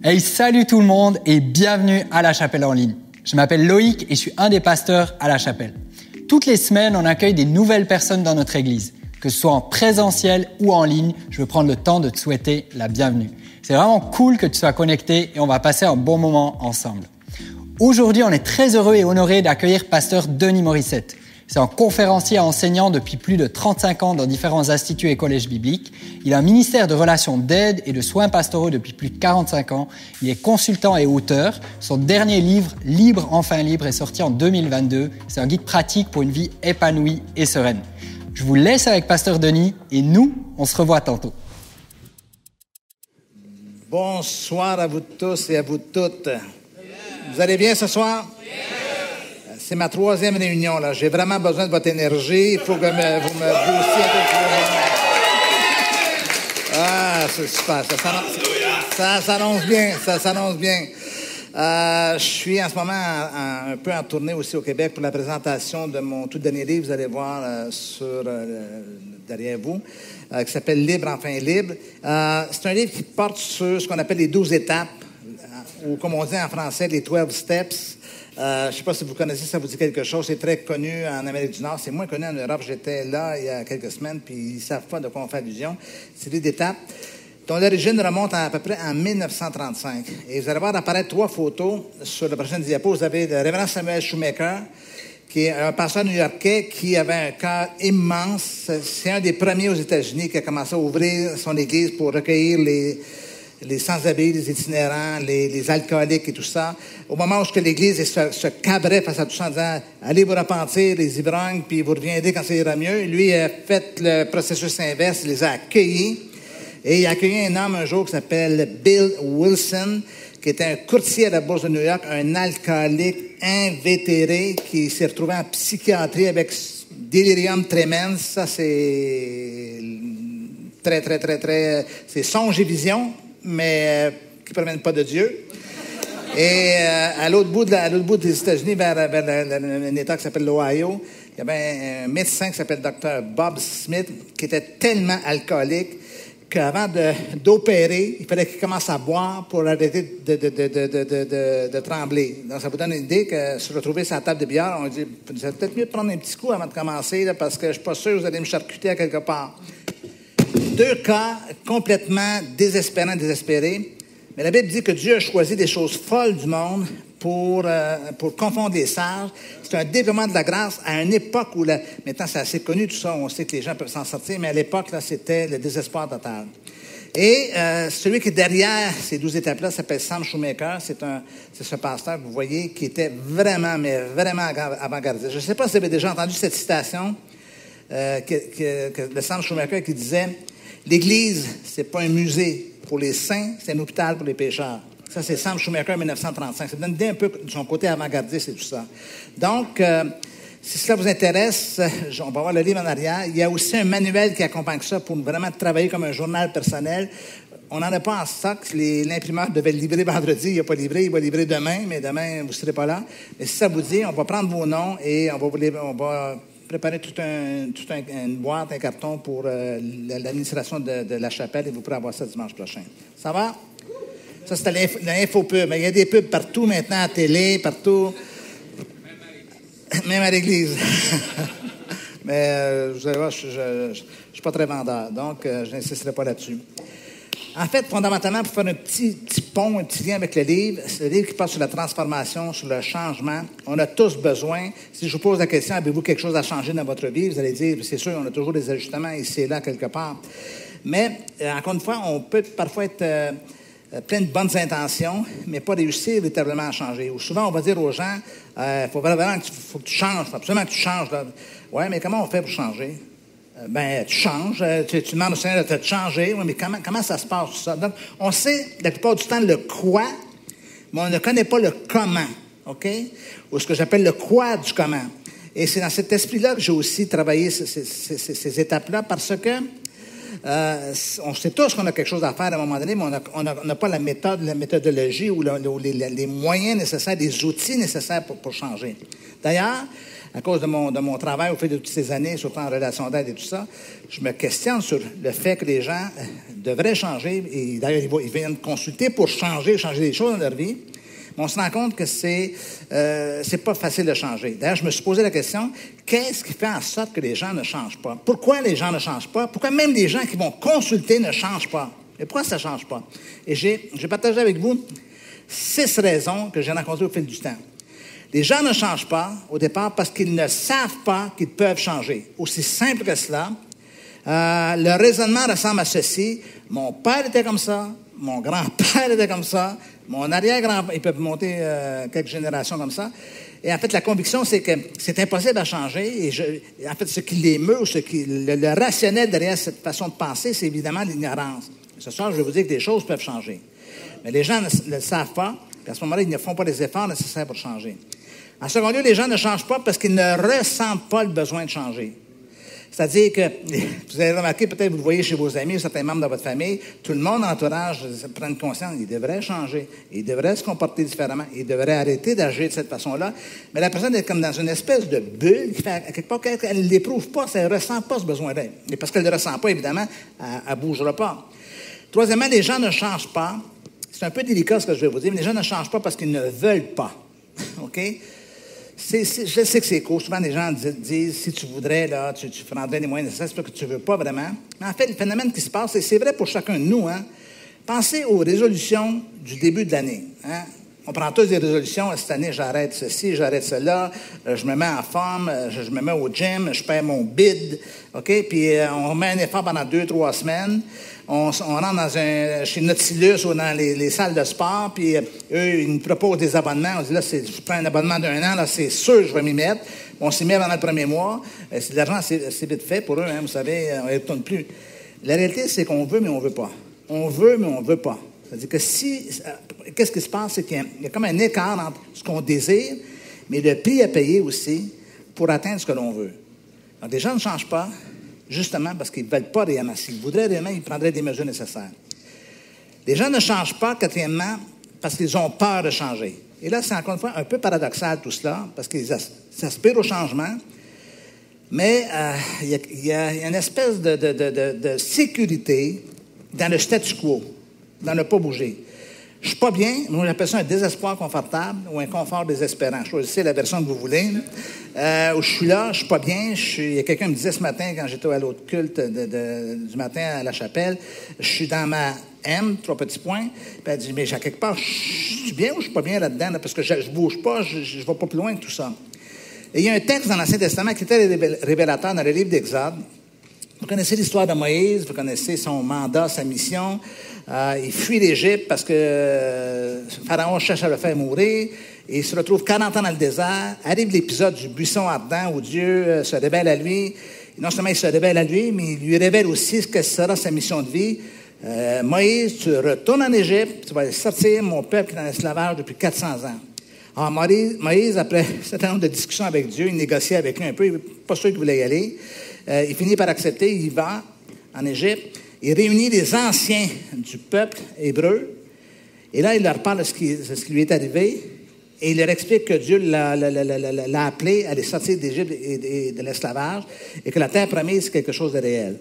Hey, salut tout le monde et bienvenue à La Chapelle en ligne. Je m'appelle Loïc et je suis un des pasteurs à La Chapelle. Toutes les semaines, on accueille des nouvelles personnes dans notre église. Que ce soit en présentiel ou en ligne, je veux prendre le temps de te souhaiter la bienvenue. C'est vraiment cool que tu sois connecté et on va passer un bon moment ensemble. Aujourd'hui, on est très heureux et honoré d'accueillir pasteur Denis Morissette. C'est un conférencier et enseignant depuis plus de 35 ans dans différents instituts et collèges bibliques. Il a un ministère de relations d'aide et de soins pastoraux depuis plus de 45 ans. Il est consultant et auteur. Son dernier livre, Libre, enfin libre, est sorti en 2022. C'est un guide pratique pour une vie épanouie et sereine. Je vous laisse avec pasteur Denis et nous, on se revoit tantôt. Bonsoir à vous tous et à vous toutes. Vous allez bien ce soir? C'est ma 3e réunion, là. J'ai vraiment besoin de votre énergie. Il faut que vous me boostiez un peu plus. Ah, c'est super. Ça s'annonce bien. Ça s'annonce bien. Je suis en ce moment un peu en tournée aussi au Québec pour la présentation de mon tout dernier livre. Vous allez voir derrière vous, qui s'appelle Libre, enfin libre. C'est un livre qui porte sur ce qu'on appelle les 12 étapes, ou comme on dit en français, les 12 steps. Je ne sais pas si vous connaissez, ça vous dit quelque chose. C'est très connu en Amérique du Nord. C'est moins connu en Europe. J'étais là il y a quelques semaines, puis ils ne savent pas de quoi on fait allusion. C'est l'idée d'étapes dont l'origine remonte à peu près en 1935. Et vous allez voir apparaître 3 photos sur la prochaine diapo. Vous avez le révérend Samuel Shoemaker, qui est un pasteur new-yorkais qui avait un cœur immense. C'est un des premiers aux États-Unis qui a commencé à ouvrir son église pour recueillir les sans-abri, les itinérants, les alcooliques et tout ça. Au moment où l'Église se cabrait face à tout ça en disant « Allez vous repentir, les ivrognes, puis vous reviendrez quand ça ira mieux », lui a fait le processus inverse, il les a accueillis. Et il a accueilli un homme un jour qui s'appelle Bill Wilson, qui était un courtier à la Bourse de New York, un alcoolique invétéré qui s'est retrouvé en psychiatrie avec délirium tremens. Ça, c'est très, c'est songe et vision, mais qui ne proviennent pas de Dieu. Et à l'autre bout des États-Unis, vers un État qui s'appelle l'Ohio, il y avait un médecin qui s'appelle Dr. Bob Smith, qui était tellement alcoolique qu'avant d'opérer, il fallait qu'il commence à boire pour arrêter de trembler. Donc, ça vous donne une idée que se retrouver sur la table de billard, on dit « Vous allez peut-être mieux prendre un petit coup avant de commencer, là, parce que je ne suis pas sûr que vous allez me charcuter à quelque part. » 2 cas complètement désespérés. Mais la Bible dit que Dieu a choisi des choses folles du monde pour confondre les sages. C'est un développement de la grâce à une époque où, maintenant c'est assez connu tout ça, on sait que les gens peuvent s'en sortir, mais à l'époque, là, c'était le désespoir total. Et celui qui est derrière ces 12 étapes-là s'appelle Sam Shoemaker. C'est ce pasteur que vous voyez qui était vraiment avant-gardiste. Je ne sais pas si vous avez déjà entendu cette citation de Sam Shoemaker qui disait « L'Église, c'est pas un musée pour les saints, c'est un hôpital pour les pécheurs. » Ça, c'est Sam Shoemaker, 1935. Ça donne une idée un peu de son côté avant-gardiste et tout ça. Donc, si cela vous intéresse, on va voir le livre en arrière. Il y a aussi un manuel qui accompagne ça pour vraiment travailler comme un journal personnel. On n'en a pas en stock. L'imprimeur devait le livrer vendredi. Il n'a pas livré. Il va livrer demain, mais demain, vous ne serez pas là. Mais si ça vous dit, on va prendre vos noms et on va préparer une boîte, un carton pour l'administration de la chapelle et vous pourrez avoir ça dimanche prochain. Ça va? Ça, c'était l'info-pub. Il y a des pubs partout maintenant, à la télé, partout. Même à l'église. Mais vous allez voir, je ne suis pas très vendeur, donc je n'insisterai pas là-dessus. En fait, fondamentalement, pour faire un petit pont, un petit lien avec le livre, c'est le livre qui parle sur la transformation, sur le changement. On a tous besoin. Si je vous pose la question, avez-vous quelque chose à changer dans votre vie? Vous allez dire, c'est sûr, on a toujours des ajustements ici et là, quelque part. Mais, encore une fois, on peut parfois être plein de bonnes intentions, mais pas réussir véritablement à changer. Ou souvent, on va dire aux gens, faut que tu changes, faut absolument que tu changes. Oui, mais comment on fait pour changer? Tu changes, tu demandes au Seigneur de te changer, oui, mais comment ça se passe, tout ça? Donc, on sait la plupart du temps le quoi, mais on ne connaît pas le comment, OK? Ou ce que j'appelle le quoi du comment. Et c'est dans cet esprit-là que j'ai aussi travaillé ces étapes-là, parce que on sait tous qu'on a quelque chose à faire à un moment donné, mais on n'a pas la méthodologie ou les moyens nécessaires, les outils nécessaires pour changer. D'ailleurs, à cause de mon travail au fil de toutes ces années, surtout en relation d'aide et tout ça, je me questionne sur le fait que les gens devraient changer. Et d'ailleurs, ils viennent consulter pour changer des choses dans leur vie. Mais on se rend compte que c'est pas facile de changer. D'ailleurs, je me suis posé la question, qu'est-ce qui fait en sorte que les gens ne changent pas? Pourquoi les gens ne changent pas? Pourquoi même les gens qui vont consulter ne changent pas? Et pourquoi ça ne change pas? Et j'ai partagé avec vous 6 raisons que j'ai rencontrées au fil du temps. Les gens ne changent pas au départ parce qu'ils ne savent pas qu'ils peuvent changer. Aussi simple que cela. Le raisonnement ressemble à ceci. Mon père était comme ça. Mon grand-père était comme ça. Mon arrière-grand-père, ils peuvent monter quelques générations comme ça. Et en fait, la conviction, c'est que c'est impossible à changer. Et en fait, ce qui l'émeut, le rationnel derrière cette façon de penser, c'est évidemment l'ignorance. Ce soir, je vais vous dire que des choses peuvent changer. Mais les gens ne le savent pas. Puis à ce moment-là, ils ne font pas les efforts nécessaires pour changer. En second lieu, les gens ne changent pas parce qu'ils ne ressentent pas le besoin de changer. C'est-à-dire que, vous avez remarqué, peut-être vous le voyez chez vos amis ou certains membres de votre famille, tout le monde, l'entourage, prennent conscience, ils devraient changer, ils devraient se comporter différemment, ils devraient arrêter d'agir de cette façon-là. Mais la personne est comme dans une espèce de bulle qui fait, à quelque part, qu'elle ne l'éprouve pas, elle ne ressent pas ce besoin-là. Et parce qu'elle ne le ressent pas, évidemment, elle ne bougera pas. Troisièmement, les gens ne changent pas. C'est un peu délicat ce que je vais vous dire, mais les gens ne changent pas parce qu'ils ne veulent pas. OK? Je sais que c'est court. Souvent, les gens disent, si tu voudrais, là, tu prendrais les moyens nécessaires. C'est pas que tu ne veux pas vraiment. Mais en fait, le phénomène qui se passe, et c'est vrai pour chacun de nous, hein, pensez aux résolutions du début de l'année. Hein. On prend tous des résolutions. Cette année, j'arrête ceci, j'arrête cela. Je me mets en forme, je me mets au gym, je perds mon bide. OK? Puis on met un effort pendant 2-3 semaines. On rentre chez Nautilus ou dans les salles de sport, puis eux, ils nous proposent des abonnements. On dit, là, je prends un abonnement d'1 an, là, c'est sûr, je vais m'y mettre. On s'y met pendant le premier mois. C'est de l'argent, c'est vite fait pour eux, hein, vous savez, on ne retourne plus. La réalité, c'est qu'on veut, mais on ne veut pas. On veut, mais on ne veut pas. C'est-à-dire que qu'est-ce qui se passe? C'est qu'il y a comme un écart entre ce qu'on désire, mais le prix à payer aussi pour atteindre ce que l'on veut. Donc, les gens ne changent pas, justement parce qu'ils ne veulent pas réellement. S'ils voudraient réellement, ils prendraient des mesures nécessaires. Les gens ne changent pas, quatrièmement, parce qu'ils ont peur de changer. Et là, c'est encore une fois un peu paradoxal tout cela, parce qu'ils aspirent au changement, mais il y a une espèce de sécurité dans le statu quo, dans ne pas bouger. Je suis pas bien, moi j'appelle ça un désespoir confortable ou un confort désespérant. Choisissez la version que vous voulez. Où je suis là, je suis pas bien. Il y a quelqu'un qui me disait ce matin, quand j'étais à l'autre culte du matin à la chapelle, je suis dans ma M, 3 petits points. Puis elle dit, mais à quelque part, je suis bien ou je suis pas bien là-dedans, là, parce que je bouge pas, je vais pas plus loin que tout ça. Et il y a un texte dans l'Ancien Testament qui était révélateur dans le livre d'Exode. Vous connaissez l'histoire de Moïse, vous connaissez son mandat, sa mission. Il fuit l'Égypte parce que Pharaon cherche à le faire mourir. Et il se retrouve 40 ans dans le désert. Arrive l'épisode du buisson ardent où Dieu se révèle à lui. Et non seulement il se révèle à lui, mais il lui révèle aussi ce que sera sa mission de vie. Moïse, tu retournes en Égypte, tu vas sortir mon peuple qui est en esclavage depuis 400 ans. Alors Moïse, après un certain nombre de discussions avec Dieu, il négocie avec lui un peu, il n'est pas sûr qu'il voulait y aller. Il finit par accepter, il va en Égypte. Il réunit les anciens du peuple hébreu. Et là, il leur parle de ce qui lui est arrivé. Et il leur explique que Dieu l'a appelé à aller sortir d'Égypte et de l'esclavage. Et que la terre promise, c'est quelque chose de réel.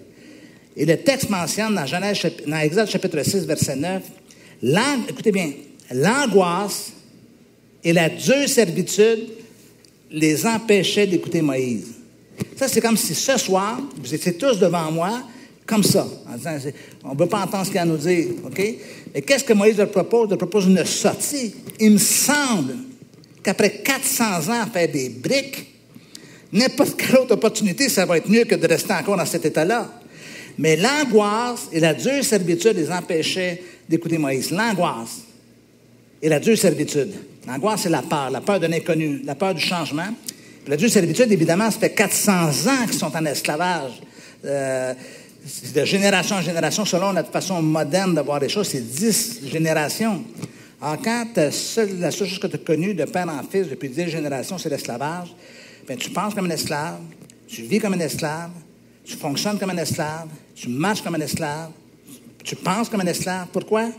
Et le texte mentionne dans Exode chapitre 6, verset 9, écoutez bien, l'angoisse et la dure servitude les empêchaient d'écouter Moïse. Ça, c'est comme si ce soir, vous étiez tous devant moi, comme ça, en disant, on ne veut pas entendre ce qu'il y a à nous dire, OK? Mais qu'est-ce que Moïse leur propose? Il leur propose une sortie. Il me semble qu'après 400 ans à faire des briques, n'importe quelle autre opportunité, ça va être mieux que de rester encore dans cet état-là. Mais l'angoisse et la dure servitude les empêchaient d'écouter Moïse. L'angoisse et la dure servitude. L'angoisse, c'est la peur de l'inconnu, la peur du changement. Puis la dure servitude, évidemment, ça fait 400 ans qu'ils sont en esclavage. De génération en génération, selon notre façon moderne de voir les choses, c'est 10 générations. Alors, quand la seule chose que tu as connue de père en fils depuis 10 générations, c'est l'esclavage, bien, tu penses comme un esclave, tu vis comme un esclave, tu fonctionnes comme un esclave, tu marches comme un esclave, tu penses comme un esclave. Pourquoi?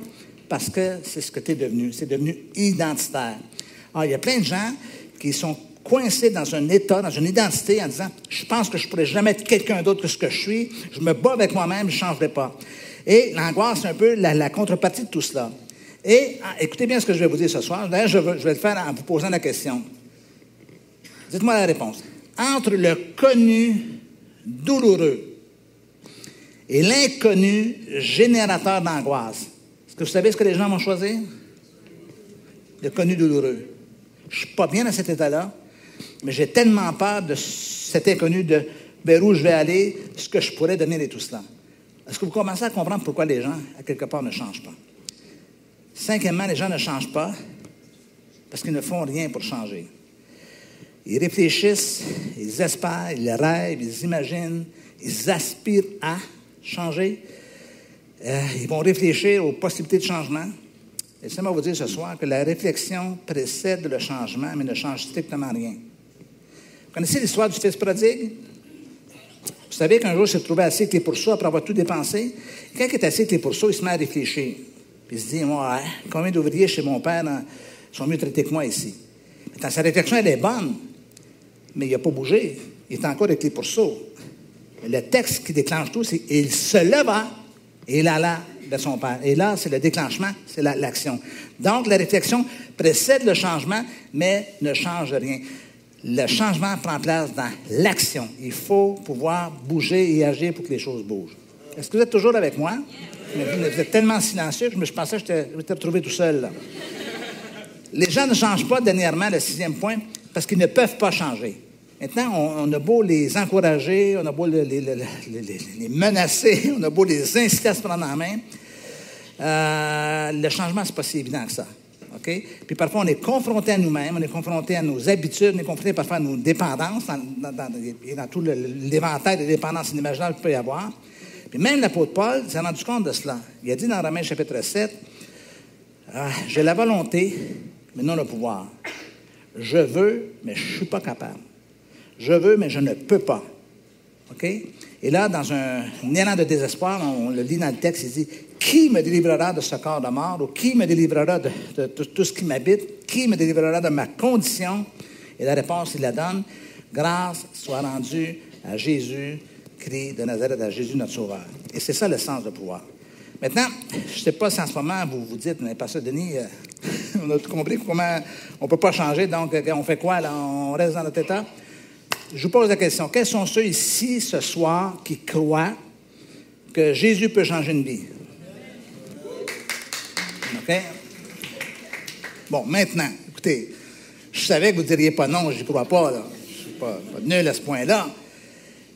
Parce que c'est ce que tu es devenu. C'est devenu identitaire. Alors, il y a plein de gens qui sont coincé dans un état, dans une identité, en disant, je pense que je ne pourrais jamais être quelqu'un d'autre que ce que je suis, je me bats avec moi-même, je ne changerai pas. Et l'angoisse, c'est un peu la contrepartie de tout cela. Et écoutez bien ce que je vais vous dire ce soir. D'ailleurs, je vais le faire en vous posant la question. Dites-moi la réponse. Entre le connu douloureux et l'inconnu générateur d'angoisse, est-ce que vous savez ce que les gens vont choisir? Le connu douloureux. Je ne suis pas bien dans cet état-là, mais j'ai tellement peur de cet inconnu, de vers où je vais aller, ce que je pourrais devenir et tout cela. Est-ce que vous commencez à comprendre pourquoi les gens, à quelque part, ne changent pas? Cinquièmement, les gens ne changent pas parce qu'ils ne font rien pour changer. Ils réfléchissent, ils espèrent, ils rêvent, ils imaginent, ils aspirent à changer. Ils vont réfléchir aux possibilités de changement. Laissez-moi vous dire ce soir que la réflexion précède le changement, mais ne change strictement rien. Vous connaissez l'histoire du fils prodigue? Vous savez qu'un jour, il s'est retrouvé assis avec les pourceaux après avoir tout dépensé. Quand il est assis avec les pourceaux, il se met à réfléchir. Puis il se dit, moi, combien d'ouvriers chez mon père sont mieux traités que moi ici? Dans sa réflexion, elle est bonne, mais il n'a pas bougé. Il est encore avec les pourceaux. Le texte qui déclenche tout, c'est « il se leva et il alla de son père ». Et là, c'est le déclenchement, c'est l'action. Donc, la réflexion précède le changement, mais ne change rien. Le changement prend place dans l'action. Il faut pouvoir bouger et agir pour que les choses bougent. Est-ce que vous êtes toujours avec moi? Vous êtes tellement silencieux que je pensais que je m'étais retrouvé tout seul, là. Les gens ne changent pas, dernièrement, le 6e point, parce qu'ils ne peuvent pas changer. Maintenant, on a beau les encourager, on a beau les menacer, on a beau les inciter à se prendre en main, le changement, c'est pas si évident que ça. Okay? Puis parfois, on est confronté à nous-mêmes, on est confronté à nos habitudes, on est confronté parfois à nos dépendances, dans tout l'éventail de dépendances inimaginables qu'il peut y avoir. Puis même l'apôtre Paul s'est rendu compte de cela. Il a dit dans Romains chapitre 7, « J'ai la volonté, mais non le pouvoir. Je veux, mais je ne suis pas capable. Je veux, mais je ne peux pas. » OK? Et là, dans un élan de désespoir, on le lit dans le texte, il dit, « Qui me délivrera de ce corps de mort? Ou qui me délivrera de tout ce qui m'habite? Qui me délivrera de ma condition? » Et la réponse, il la donne, « Grâce soit rendue à Jésus, Christ de Nazareth, à Jésus notre Sauveur. » Et c'est ça le sens de pouvoir. Maintenant, je ne sais pas si en ce moment vous vous dites, mais Pasteur Denis, on a tout compris comment on ne peut pas changer, donc on fait quoi là? On reste dans notre état? Je vous pose la question, quels sont ceux ici ce soir qui croient que Jésus peut changer une vie? OK? Bon, maintenant, écoutez, je savais que vous ne diriez pas non, je n'y crois pas, là. Je ne suis pas nul à ce point-là.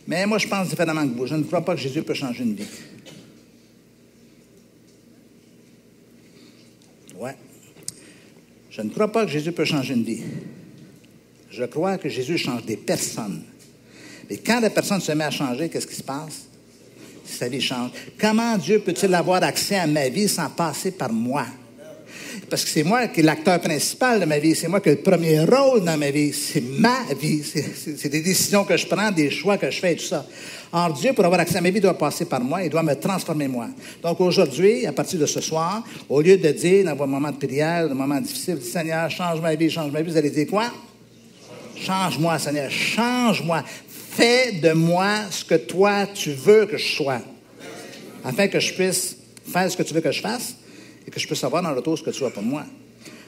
Mais moi, je pense différemment que vous. Je ne crois pas que Jésus peut changer une vie. Ouais. Je ne crois pas que Jésus peut changer une vie. Je crois que Jésus change des personnes. Mais quand la personne se met à changer, qu'est-ce qui se passe? Sa vie change. Comment Dieu peut-il avoir accès à ma vie sans passer par moi? Parce que c'est moi qui est l'acteur principal de ma vie. C'est moi qui ai le premier rôle dans ma vie. C'est ma vie. C'est des décisions que je prends, des choix que je fais et tout ça. Or, Dieu, pour avoir accès à ma vie, doit passer par moi. Il doit me transformer moi. Donc, aujourd'hui, à partir de ce soir, au lieu de dire, dans vos moments de prière, dans vos moments difficiles, vous dites, Seigneur, change ma vie, vous allez dire quoi? Change-moi, Seigneur, change-moi. Fais de moi ce que toi, tu veux que je sois. Afin que je puisse faire ce que tu veux que je fasse et que je puisse avoir dans le retour ce que tu as pour moi.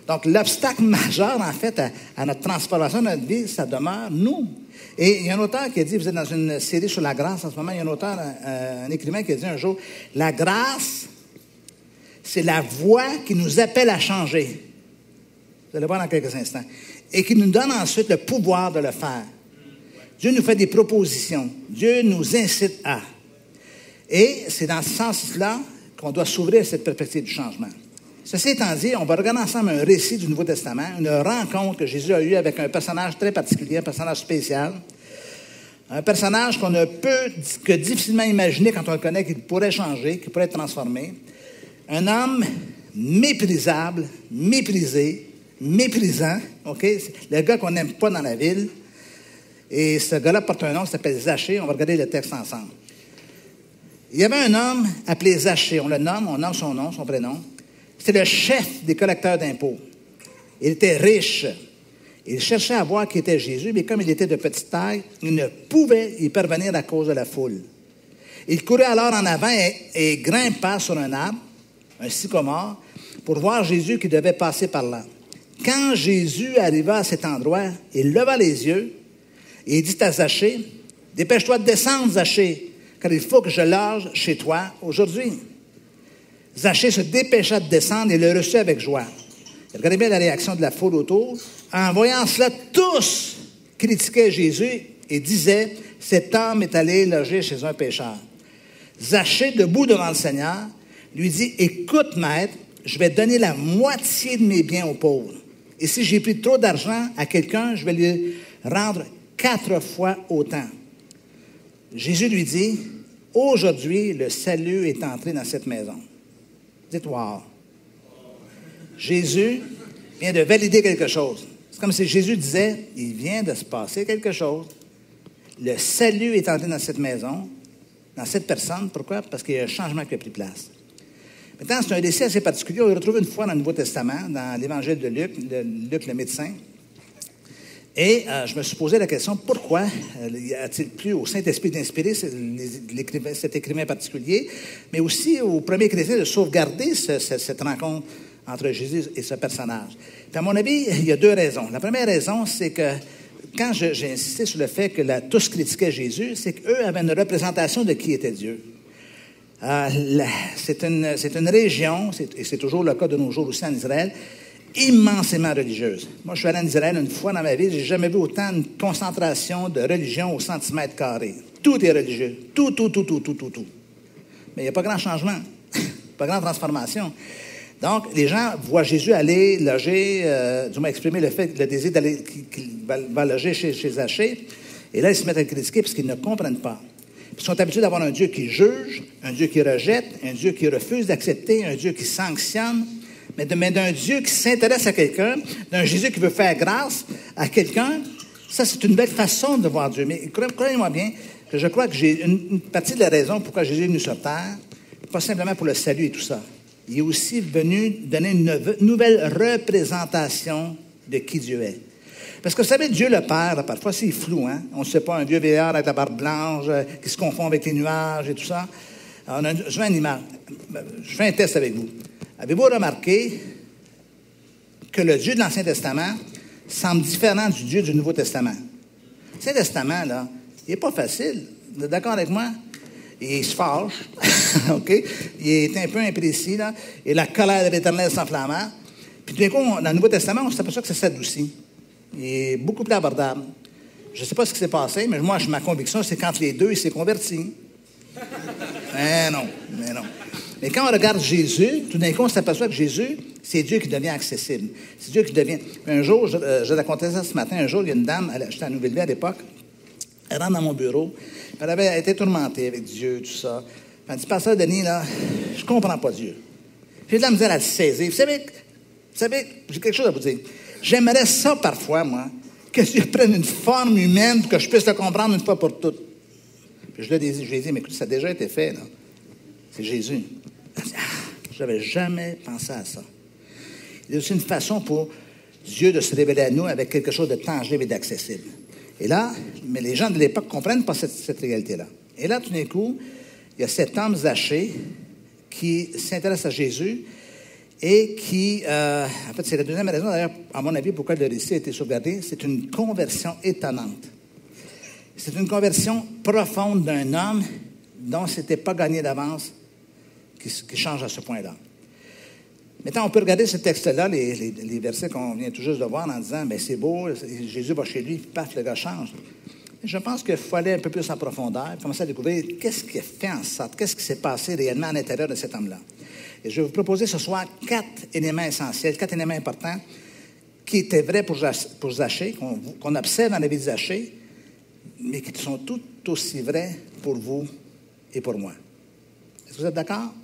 Donc, l'obstacle majeur, en fait, à notre transformation de notre vie, ça demeure nous. Et il y a un auteur qui a dit, vous êtes dans une série sur la grâce en ce moment, il y a un auteur, un écrivain qui a dit un jour, la grâce, c'est la voie qui nous appelle à changer. Vous allez voir dans quelques instants. Et qui nous donne ensuite le pouvoir de le faire. Dieu nous fait des propositions. Dieu nous incite à. Et c'est dans ce sens-là qu'on doit s'ouvrir à cette perspective du changement. Ceci étant dit, on va regarder ensemble un récit du Nouveau Testament, une rencontre que Jésus a eue avec un personnage très particulier, un personnage spécial, un personnage qu'on ne peut que difficilement imaginer quand on le connaît qu'il pourrait changer, qu'il pourrait être transformé. Un homme méprisable, méprisé, méprisant, OK? Le gars qu'on n'aime pas dans la ville. Et ce gars-là porte un nom qui s'appelle Zachée. On va regarder le texte ensemble. Il y avait un homme appelé Zachée. On le nomme, on nomme son nom, son prénom. C'était le chef des collecteurs d'impôts. Il était riche. Il cherchait à voir qui était Jésus, mais comme il était de petite taille, il ne pouvait y parvenir à cause de la foule. Il courait alors en avant et grimpa sur un arbre, un sycomore, pour voir Jésus qui devait passer par là. Quand Jésus arriva à cet endroit, il leva les yeux et il dit à Zachée, « Dépêche-toi de descendre, Zachée, car il faut que je loge chez toi aujourd'hui. » Zachée se dépêcha de descendre et le reçut avec joie. Regardez bien la réaction de la foule autour. En voyant cela, tous critiquaient Jésus et disaient, « Cet homme est allé loger chez un pécheur. » Zachée, debout devant le Seigneur, lui dit, « Écoute, maître, je vais donner la moitié de mes biens aux pauvres. Et si j'ai pris trop d'argent à quelqu'un, je vais lui rendre 4 fois autant. » Jésus lui dit, « Aujourd'hui, le salut est entré dans cette maison. » Dites, « Wow! » Jésus vient de valider quelque chose. C'est comme si Jésus disait, « Il vient de se passer quelque chose. Le salut est entré dans cette maison, dans cette personne. Pourquoi? Parce qu'il y a un changement qui a pris place. » Maintenant, c'est un récit assez particulier. On le retrouve une fois dans le Nouveau Testament, dans l'Évangile de Luc, Luc le médecin. Et je me suis posé la question, pourquoi a-t-il plu au Saint-Esprit d'inspirer cet écrivain particulier, mais aussi aux premiers chrétiens de sauvegarder cette rencontre entre Jésus et ce personnage? Puis à mon avis, il y a 2 raisons. La première raison, c'est que quand j'ai insisté sur le fait que tous critiquaient Jésus, c'est qu'eux avaient une représentation de qui était Dieu. C'est une région, et c'est toujours le cas de nos jours aussi en Israël, immensément religieuse. Moi, je suis allé en Israël une fois dans ma vie, j'ai jamais vu autant de concentration de religion au centimètre carré. Tout est religieux. Tout. Mais il n'y a pas grand changement, pas grande transformation. Donc, les gens voient Jésus aller loger, du moins exprimer le désir d'aller, qu'il va loger chez Zachée, et là, ils se mettent à le critiquer parce qu'ils ne comprennent pas. Ils sont habitués d'avoir un Dieu qui juge, un Dieu qui rejette, un Dieu qui refuse d'accepter, un Dieu qui sanctionne, mais d'un Dieu qui s'intéresse à quelqu'un, d'un Jésus qui veut faire grâce à quelqu'un. Ça, c'est une belle façon de voir Dieu. Mais croyez-moi bien que je crois que j'ai une partie de la raison pourquoi Jésus est venu sur terre, pas simplement pour le salut et tout ça. Il est aussi venu donner une nouvelle représentation de qui Dieu est. Parce que vous savez, Dieu le Père, parfois, c'est flou, hein? On ne sait pas, un Dieu vieillard avec la barbe blanche, qui se confond avec les nuages et tout ça. Alors, je fais une image. Je fais un test avec vous. Avez-vous remarqué que le Dieu de l'Ancien Testament semble différent du Dieu du Nouveau Testament? L'Ancien Testament, là, il n'est pas facile. Vous êtes d'accord avec moi? Il se fâche, OK? Il est un peu imprécis, là. Et la colère de l'Éternel s'enflamma. Puis tout d'un coup, dans le Nouveau Testament, on s'aperçoit que ça s'adoucit. Il est beaucoup plus abordable. Je ne sais pas ce qui s'est passé, mais moi, ma conviction, c'est qu'entre les deux, il s'est converti. Mais non. Mais quand on regarde Jésus, tout d'un coup, on s'aperçoit que Jésus, c'est Dieu qui devient accessible. C'est Dieu qui devient... Un jour, je racontais ça ce matin, un jour, il y a une dame, j'étais à Nouvelle-Ville à l'époque, elle rentre dans mon bureau, elle avait été tourmentée avec Dieu, tout ça. Elle dit, Pasteur Denis, là, je comprends pas Dieu. J'ai de la misère à le saisir. Vous savez, j'ai quelque chose à vous dire. J'aimerais ça parfois, moi, que Dieu prenne une forme humaine pour que je puisse le comprendre une fois pour toutes. Puis je lui ai dit, mais écoute, ça a déjà été fait, là. C'est Jésus. Elle dit, je n'avais jamais pensé à ça. Il y a aussi une façon pour Dieu de se révéler à nous avec quelque chose de tangible et d'accessible. Et là, mais les gens de l'époque ne comprennent pas cette réalité-là. Et là, tout d'un coup, il y a cet homme Zachée qui s'intéresse à Jésus et qui, en fait, c'est la deuxième raison, d'ailleurs, à mon avis, pourquoi le récit a été sauvegardé, c'est une conversion étonnante. C'est une conversion profonde d'un homme dont ce n'était pas gagné d'avance qui change à ce point-là. Maintenant, on peut regarder ce texte-là, les versets qu'on vient tout juste de voir, en disant, bien, c'est beau, Jésus va chez lui, puis paf, le gars change. Je pense qu'il faut aller un peu plus en profondeur, commencer à découvrir qu'est-ce qui a fait en sorte, qu'est-ce qui s'est passé réellement à l'intérieur de cet homme-là. Et je vais vous proposer ce soir 4 éléments essentiels, 4 éléments importants qui étaient vrais pour Zachée, qu'on observe dans la vie de Zachée, mais qui sont tout aussi vrais pour vous et pour moi. Est-ce que vous êtes d'accord?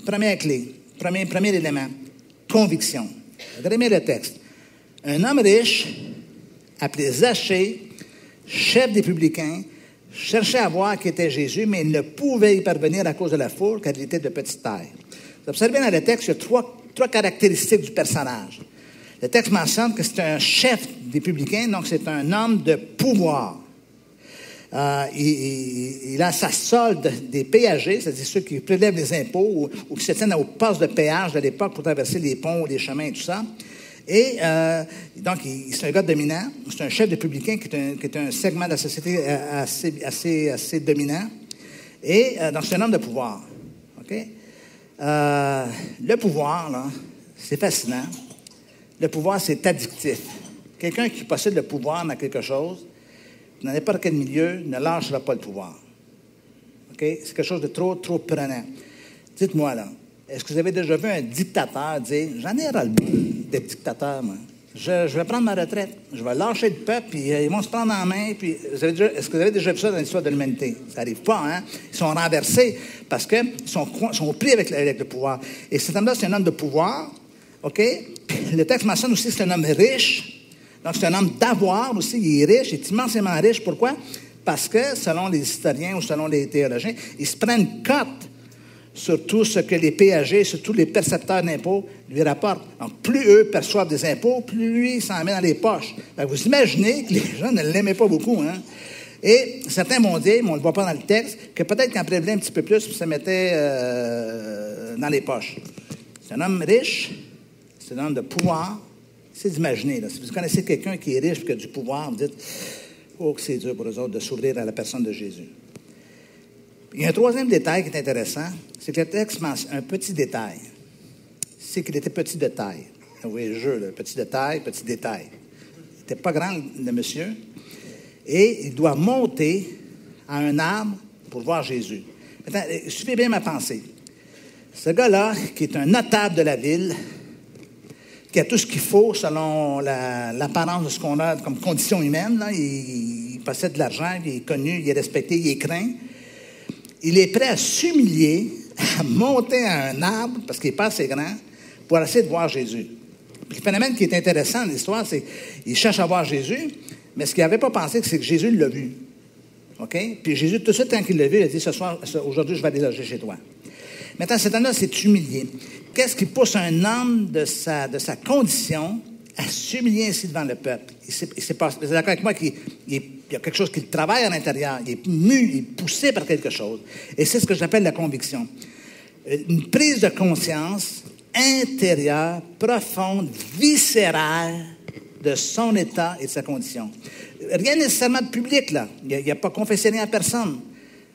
Première clé, premier élément, conviction. Regardez bien le texte. Un homme riche, appelé Zachée, chef des publicains, cherchait à voir qui était Jésus, mais il ne pouvait y parvenir à cause de la foule, car il était de petite taille. Vous observez dans le texte, il y a trois caractéristiques du personnage. Le texte mentionne que c'est un chef des publicains, donc c'est un homme de pouvoir. Il a sa solde des péagers, c'est-à-dire ceux qui prélèvent les impôts ou qui se tiennent au poste de péage de l'époque pour traverser les ponts, les chemins et tout ça. Et donc, c'est un gars dominant. C'est un chef des publicains qui est un segment de la société assez dominant. Et donc, c'est un homme de pouvoir. OK? Le pouvoir, là, c'est fascinant. Le pouvoir, c'est addictif. Quelqu'un qui possède le pouvoir dans quelque chose, dans n'importe quel milieu, ne lâchera pas le pouvoir. OK? C'est quelque chose de trop prenant. Dites-moi, là, est-ce que vous avez déjà vu un dictateur dire « J'en ai ras-le-bol d'être dictateur, moi. Je vais prendre ma retraite. Je vais lâcher le peuple, puis ils vont se prendre en main. » Puis, est-ce que vous avez déjà vu ça dans l'histoire de l'humanité? Ça n'arrive pas, hein? Ils sont renversés parce qu'ils sont pris avec le pouvoir. Et cet homme-là, c'est un homme de pouvoir. OK? Puis, le texte mentionne aussi que c'est un homme riche. Donc, c'est un homme d'avoir aussi. Il est riche, il est immensément riche. Pourquoi? Parce que, selon les historiens ou selon les théologiens, ils se prennent cote sur tout ce que les péagers, surtout les percepteurs d'impôts, lui rapportent. Donc, plus eux perçoivent des impôts, plus lui, il s'en met dans les poches. Donc, vous imaginez que les gens ne l'aimaient pas beaucoup, hein? Et certains m'ont dit, mais on ne le voit pas dans le texte, que peut-être qu'en prélevait un petit peu plus, ça mettait dans les poches. C'est un homme riche, c'est un homme de pouvoir. C'est d'imaginer, là. Si vous connaissez quelqu'un qui est riche et qui a du pouvoir, vous dites, oh, que c'est dur pour eux autres de s'ouvrir à la personne de Jésus. Il y a un troisième détail qui est intéressant, c'est que le texte mentionne un petit détail. C'est qu'il était petit de taille. Vous voyez le jeu, là, petit de taille, petit détail. Il n'était pas grand, le monsieur. Et il doit monter à un arbre pour voir Jésus. Maintenant, suivez bien ma pensée. Ce gars-là, qui est un notable de la ville, qui a tout ce qu'il faut selon l'apparence de ce qu'on a comme condition humaine. Là. Il possède de l'argent, il est connu, il est respecté, il est craint. Il est prêt à s'humilier, à monter à un arbre, parce qu'il n'est pas assez grand, pour essayer de voir Jésus. Puis le phénomène qui est intéressant dans l'histoire, c'est qu'il cherche à voir Jésus, mais ce qu'il n'avait pas pensé, c'est que Jésus l'a vu. OK? Puis Jésus, tout de suite, quand il l'a vu, il a dit, aujourd'hui, je vais aller loger chez toi. Maintenant, cet homme-là s'est humilié. Qu'est-ce qui pousse un homme de sa condition à s'humilier ainsi devant le peuple? Vous êtes d'accord avec moi qu'il y a quelque chose qui le travaille à l'intérieur. Il est mu, il est poussé par quelque chose. Et c'est ce que j'appelle la conviction. Une prise de conscience intérieure, profonde, viscérale de son état et de sa condition. Rien nécessairement de public, là. Il n'y a pas confessionné à personne.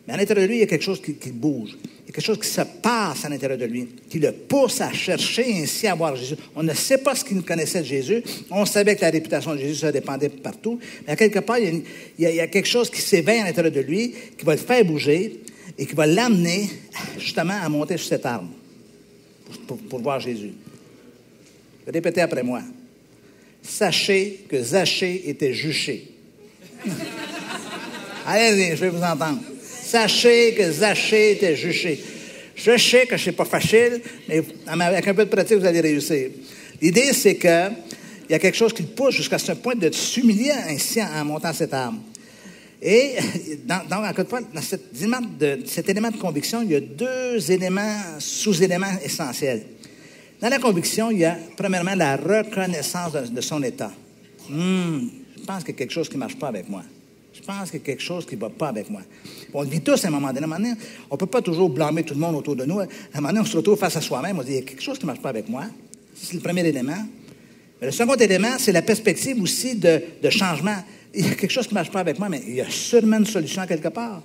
Mais à l'intérieur de lui, il y a quelque chose qui bouge. Il y a quelque chose qui se passe à l'intérieur de lui, qui le pousse à chercher ainsi à voir Jésus. On ne sait pas ce qu'il connaissait de Jésus. On savait que la réputation de Jésus se répandait partout. Mais à quelque part, il y a quelque chose qui s'éveille à l'intérieur de lui, qui va le faire bouger et qui va l'amener justement à monter sur cet arbre pour voir Jésus. Répétez après moi. Sachez que Zachée était juché. Allez, je vais vous entendre. Sachez que Zachée était juché. Je sais que ce n'est pas facile, mais avec un peu de pratique, vous allez réussir. L'idée, c'est qu'il y a quelque chose qui le pousse jusqu'à ce point de s'humilier ainsi en montant cet arbre. Et dans cet élément de conviction, il y a deux éléments, sous-éléments essentiels. Dans la conviction, il y a premièrement la reconnaissance de son état. Je pense qu'il y a quelque chose qui ne marche pas avec moi. Je pense qu'il y a quelque chose qui ne va pas avec moi. On le vit tous à un moment donné. On ne peut pas toujours blâmer tout le monde autour de nous. À un moment donné, on se retrouve face à soi-même. On dit, il y a quelque chose qui ne marche pas avec moi. C'est le premier élément. Mais le second élément, c'est la perspective aussi de changement. Il y a quelque chose qui ne marche pas avec moi, mais il y a sûrement une solution quelque part.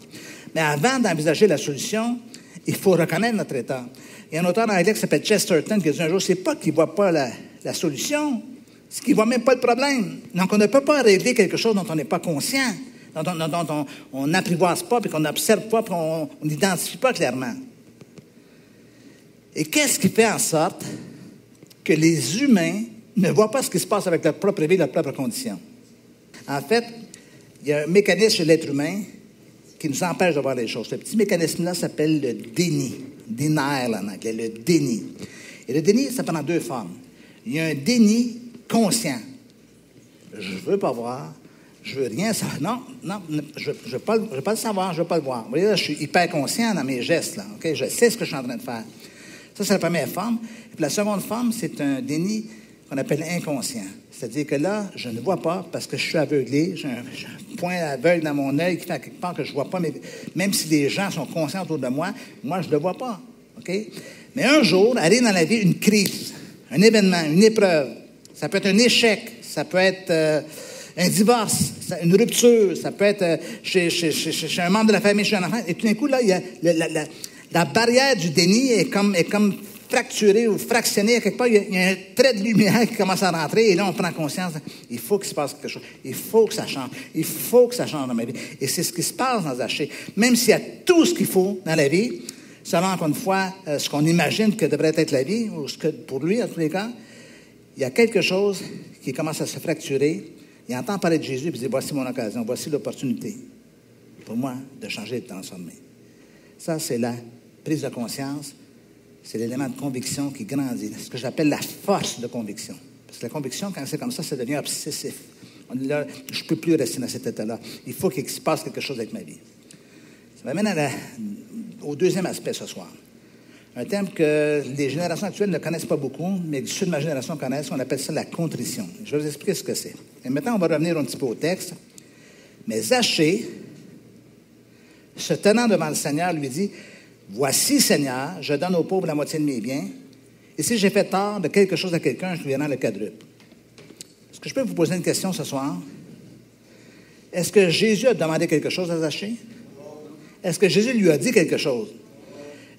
Mais avant d'envisager la solution, il faut reconnaître notre état. Il y a un auteur anglais qui s'appelle Chesterton qui a dit un jour, c'est pas qu'il ne voit pas la solution, c'est qu'il ne voit même pas le problème. Donc, on ne peut pas régler quelque chose dont on n'est pas conscient, dont on n'apprivoise pas, puis qu'on n'observe pas, puis qu'on n'identifie pas clairement. Et qu'est-ce qui fait en sorte que les humains ne voient pas ce qui se passe avec leur propre vie, leur propre condition? En fait, il y a un mécanisme chez l'être humain qui nous empêche de voir les choses. Ce petit mécanisme-là s'appelle le déni. Denial en anglais, le déni. Et le déni, ça prend deux formes. Il y a un déni conscient. Je ne veux pas voir, je veux rien savoir. Non, je ne veux pas le savoir, je ne veux pas le voir. Vous voyez, là, je suis hyper conscient dans mes gestes. Là, okay? Je sais ce que je suis en train de faire. Ça, c'est la première forme. Et puis la seconde forme, c'est un déni qu'on appelle inconscient. C'est-à-dire que là, je ne vois pas parce que je suis aveuglé. J'ai un point aveugle dans mon œil qui fait à quelque part que je ne vois pas. Mais même si des gens sont conscients autour de moi, moi, je ne le vois pas. OK? Mais un jour, arrive dans la vie une crise, un événement, une épreuve. Ça peut être un échec, ça peut être un divorce, une rupture, ça peut être chez un membre de la famille, chez un enfant. Et tout d'un coup, là, il y a la barrière du déni est comme fracturée ou fractionnée. Quelque part, il y a un trait de lumière qui commence à rentrer et là, on prend conscience. Il faut qu'il se passe quelque chose. Il faut que ça change. Il faut que ça change dans ma vie. Et c'est ce qui se passe dans Zachée. Même s'il y a tout ce qu'il faut dans la vie, selon, encore une fois, ce qu'on imagine que devrait être la vie, ou ce que pour lui, en tous les cas, il y a quelque chose qui commence à se fracturer. Il entend parler de Jésus et il dit, voici mon occasion, voici l'opportunité pour moi de changer et de transformer. Ça, c'est la prise de conscience, c'est l'élément de conviction qui grandit. C'est ce que j'appelle la force de conviction. Parce que la conviction, quand c'est comme ça devient obsessif. Là, je ne peux plus rester dans cet état-là. Il faut qu'il se passe quelque chose avec ma vie. Ça m'amène au deuxième aspect ce soir. Un thème que les générations actuelles ne connaissent pas beaucoup, mais que ceux de ma génération connaissent, on appelle ça la contrition. Je vais vous expliquer ce que c'est. Et maintenant, on va revenir un petit peu au texte. Mais Zachée, se tenant devant le Seigneur, lui dit, « Voici, Seigneur, je donne aux pauvres la moitié de mes biens, et si j'ai fait tort de quelque chose à quelqu'un, je lui rends le quadruple. » Est-ce que je peux vous poser une question ce soir? Est-ce que Jésus a demandé quelque chose à Zachée? Est-ce que Jésus lui a dit quelque chose?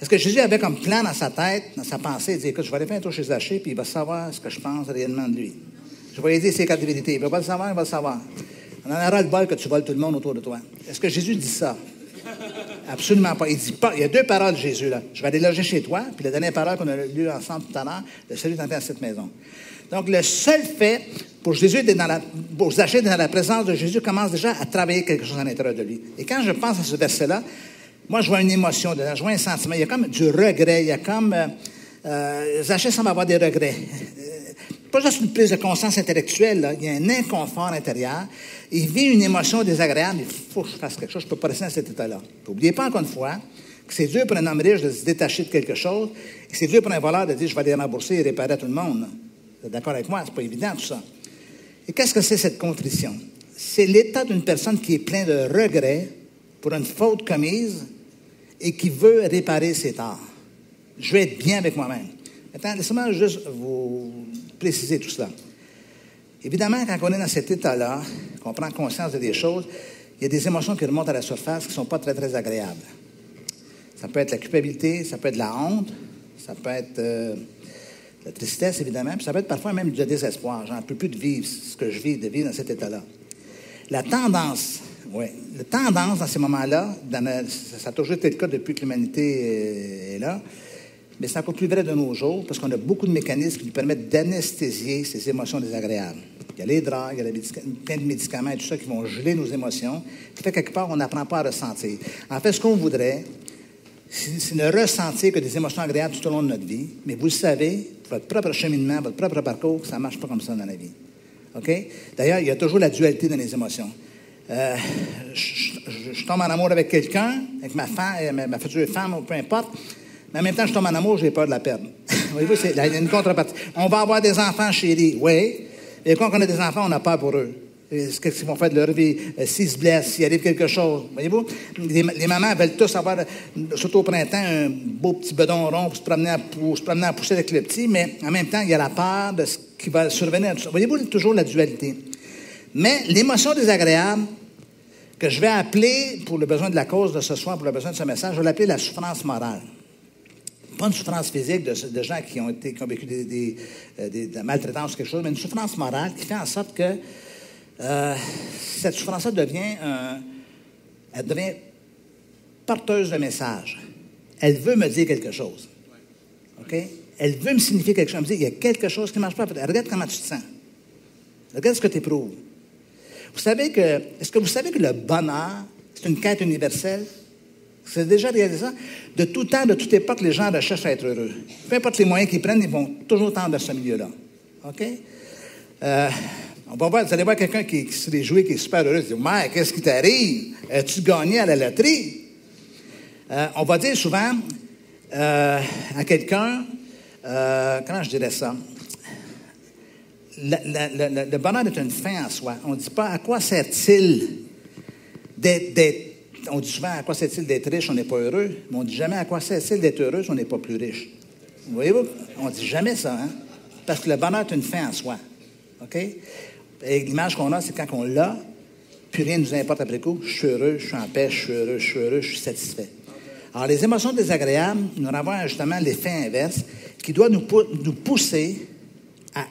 Est-ce que Jésus avait comme plan dans sa tête, dans sa pensée, il dit, écoute, je vais aller faire un tour chez Zachée, puis il va savoir ce que je pense réellement de lui. Je vais lui dire ses quatre vérités. Il ne va pas le savoir, il va le savoir. On en aura le bol que tu voles tout le monde autour de toi. Est-ce que Jésus dit ça? Absolument pas. Il dit pas. Il y a deux paroles de Jésus, là. Je vais aller loger chez toi, puis la dernière parole qu'on a lue ensemble tout à l'heure, le salut t'entend à cette maison. Donc, le seul fait pour Zachée d'être dans la présence de Jésus commence déjà à travailler quelque chose à l'intérieur de lui. Et quand je pense à ce verset-là, moi, je vois une émotion dedans, je vois un sentiment. Il y a comme du regret. Il y a comme... Zachée semble avoir des regrets. Pas juste une prise de conscience intellectuelle. Là. Il y a un inconfort intérieur. Il vit une émotion désagréable. Il faut que je fasse quelque chose. Je ne peux pas rester dans cet état-là. N'oubliez pas, encore une fois, que c'est dur pour un homme riche de se détacher de quelque chose. Et c'est dur pour un voleur de dire, je vais aller rembourser et réparer à tout le monde. Vous êtes d'accord avec moi? C'est pas évident, tout ça. Et qu'est-ce que c'est cette contrition? C'est l'état d'une personne qui est plein de regrets pour une faute commise et qui veut réparer ses torts. Je veux être bien avec moi-même. Maintenant, laissez-moi juste vous préciser tout cela. Évidemment, quand on est dans cet état-là, qu'on prend conscience de des choses, il y a des émotions qui remontent à la surface qui ne sont pas très, très agréables. Ça peut être la culpabilité, ça peut être la honte, ça peut être la tristesse, évidemment, puis ça peut être parfois même du désespoir. J'en peux plus de vivre ce que je vis, de vivre dans cet état-là. La tendance dans ces moments-là, ça a toujours été le cas depuis que l'humanité est là, mais c'est encore plus vrai de nos jours parce qu'on a beaucoup de mécanismes qui nous permettent d'anesthésier ces émotions désagréables. Il y a les draps, il y a plein de médicaments et tout ça qui vont geler nos émotions, qui fait quelque part on n'apprend pas à ressentir. En fait, ce qu'on voudrait, c'est ne ressentir que des émotions agréables tout au long de notre vie, mais vous le savez, votre propre cheminement, votre propre parcours, ça ne marche pas comme ça dans la vie. OK? D'ailleurs, il y a toujours la dualité dans les émotions. Je tombe en amour avec quelqu'un, avec ma femme, ma future femme, ou peu importe, mais en même temps, je tombe en amour, j'ai peur de la perdre. Voyez-vous, il y a une contrepartie. On va avoir des enfants chéris, oui, et quand on a des enfants, on a peur pour eux. Qu'est-ce qu'ils vont faire de leur vie? S'ils se blessent, s'il arrive quelque chose. Voyez-vous? Les mamans veulent tous avoir, surtout au printemps, un beau petit bedon rond pour se promener à pousser avec le petit, mais en même temps, il y a la peur de ce qui va survenir. Voyez-vous, toujours la dualité. Mais l'émotion désagréable, que je vais appeler, pour le besoin de la cause de ce soir, pour le besoin de ce message, je vais l'appeler la souffrance morale. Pas une souffrance physique de gens qui ont vécu de la maltraitance ou quelque chose, mais une souffrance morale qui fait en sorte que cette souffrance-là devient porteuse de message. Elle veut me dire quelque chose. OK? Elle veut me signifier quelque chose. Elle me dit, il y a quelque chose qui ne marche pas. Regarde comment tu te sens. Regarde ce que tu éprouves. Est-ce que vous savez que le bonheur, c'est une quête universelle? Vous avez déjà réalisé ça? De tout temps, de toute époque, les gens recherchent à être heureux. Peu importe les moyens qu'ils prennent, ils vont toujours tendre vers ce milieu-là. OK? Vous allez voir quelqu'un qui se réjouit, qui est super heureux. Il dit, Mère, qu'est-ce qui t'arrive? As-tu gagné à la loterie? On va dire souvent à quelqu'un, comment je dirais ça? le bonheur est une fin en soi. On ne dit pas à quoi sert-il d'être. On dit souvent à quoi sert-il d'être riche, on n'est pas heureux, mais on ne dit jamais à quoi sert-il d'être heureux si on n'est pas plus riche. Voyez-vous? On ne dit jamais ça, hein? Parce que le bonheur est une fin en soi. OK? Et l'image qu'on a, c'est quand on l'a, puis rien ne nous importe après coup. Je suis heureux, je suis en paix, je suis heureux, je suis heureux, je suis satisfait. Alors, les émotions désagréables, nous avons justement l'effet inverse qui doit nous pousser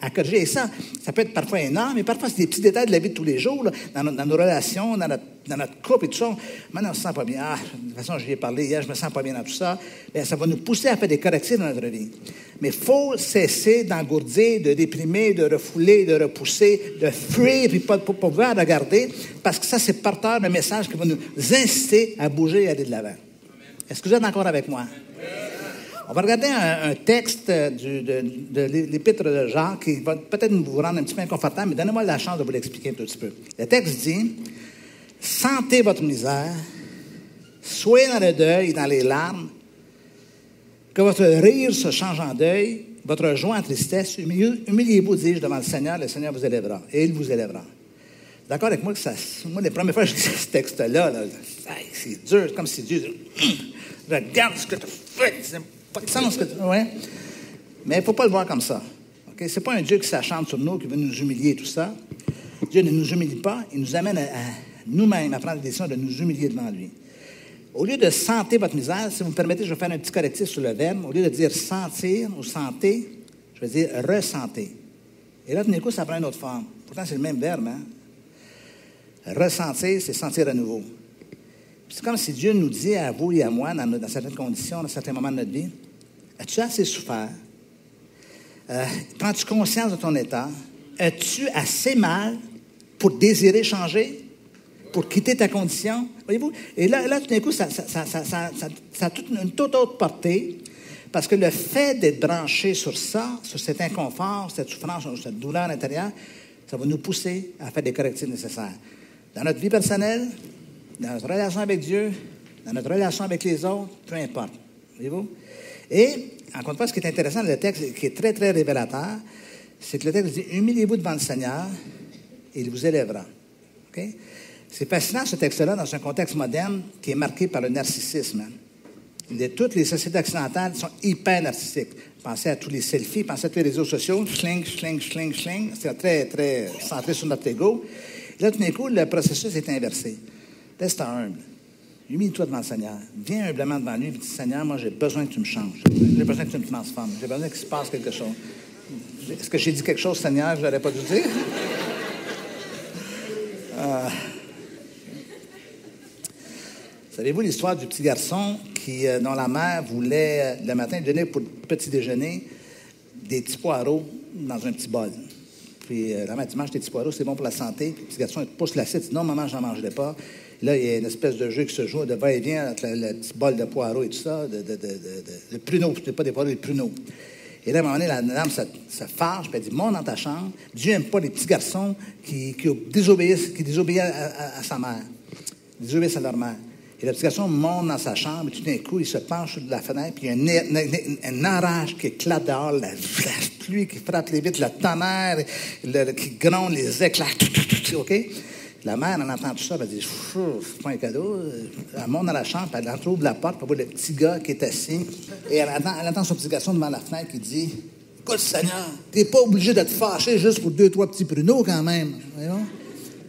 à corriger. Et ça peut être parfois énorme, mais parfois, c'est des petits détails de la vie de tous les jours, là, dans nos relations, dans notre couple et tout ça. Maintenant, on ne se sent pas bien. Ah, de toute façon, j'y ai parlé hier, je me sens pas bien dans tout ça. Bien, ça va nous pousser à faire des correctifs dans notre vie. Mais il faut cesser d'engourdir, de déprimer, de refouler, de repousser, de fuir, puis pas pouvoir regarder, parce que ça, c'est porteur d'un message qui va nous inciter à bouger et à aller de l'avant. Est-ce que vous êtes encore avec moi? On va regarder un texte de l'Épître de Jacques qui va peut-être vous rendre un petit peu inconfortable, mais donnez-moi la chance de vous l'expliquer un petit peu. Le texte dit « Sentez votre misère, soyez dans le deuil et dans les larmes, que votre rire se change en deuil, votre joie en tristesse. Humiliez-vous, dis-je, devant le Seigneur vous élèvera, et il vous élèvera. » D'accord avec moi que moi, les premières fois que je lis ce texte-là, c'est dur, c'est comme si Dieu dit « Regarde ce que tu as fait, c'est pas de sens. » Ouais. Mais il ne faut pas le voir comme ça. Okay? Ce n'est pas un Dieu qui s'acharne sur nous, qui veut nous humilier et tout ça. Dieu ne nous humilie pas, il nous amène à nous-mêmes à prendre la décision de nous humilier devant lui. Au lieu de sentir votre misère, si vous me permettez, je vais faire un petit correctif sur le verbe. Au lieu de dire sentir ou sentir, je vais dire ressentir. Et là, tout d'un coup, ça prend une autre forme. Pourtant, c'est le même verbe, hein? Ressentir, c'est sentir à nouveau. C'est comme si Dieu nous dit à vous et à moi, dans certaines conditions, dans certains moments de notre vie, as-tu assez souffert? Prends-tu conscience de ton état? As-tu assez mal pour désirer changer? Pour quitter ta condition? Voyez-vous? Et là tout d'un coup, ça a une toute autre portée, parce que le fait d'être branché sur ça, sur cet inconfort, cette souffrance, cette douleur intérieure, ça va nous pousser à faire des correctifs nécessaires. Dans notre vie personnelle, dans notre relation avec Dieu, dans notre relation avec les autres, peu importe. Voyez-vous? Et, encore une fois, ce qui est intéressant dans le texte, qui est très, très révélateur, c'est que le texte dit « Humiliez-vous devant le Seigneur, et il vous élèvera. Okay? » C'est fascinant, ce texte-là, dans un contexte moderne qui est marqué par le narcissisme. Toutes les sociétés occidentales sont hyper narcissiques. Pensez à tous les selfies, pensez à tous les réseaux sociaux. Schling, schling, schling, schling. C'est très, très centré sur notre ego. Et là, tout d'un coup, le processus est inversé. Reste humble. Humilie-toi devant le Seigneur. Viens humblement devant lui et dis, Seigneur, moi, j'ai besoin que tu me changes. J'ai besoin que tu me transformes. J'ai besoin qu'il se passe quelque chose. Est-ce que j'ai dit quelque chose, Seigneur, que je n'aurais pas dû dire? Savez-vous l'histoire du petit garçon dont la mère voulait, le matin, donner pour le petit déjeuner des petits poireaux dans un petit bol. Puis la mère dit, mange tes petits poireaux, c'est bon pour la santé. Puis le petit garçon, il pousse l'assiette, il dit, non, maman, je n'en mangerai pas. Et là, il y a une espèce de jeu qui se joue de va-et-vient entre le petit bol de poireaux et tout ça, de pruneaux, ce n'est pas des poireaux, des pruneaux. Et là, à un moment donné, la dame se fâche, puis elle dit, monte dans ta chambre. Dieu n'aime pas les petits garçons qui désobéissent à sa mère, désobéissent à leur mère. Et le petit garçon monte dans sa chambre, et tout d'un coup, il se penche sur la fenêtre, puis il y a un orage qui éclate dehors, la pluie qui frappe les vitres, le tonnerre qui gronde, les éclats, OK? La mère, en entend tout ça, elle dit, c'est pas un cadeau. Elle monte dans la chambre, puis elle ouvre la porte, puis elle voit le petit gars qui est assis, et elle entend son petit garçon devant la fenêtre qui dit, écoute, Seigneur, t'es pas obligé de te fâcher juste pour 2-3 petits pruneaux quand même. Voyons?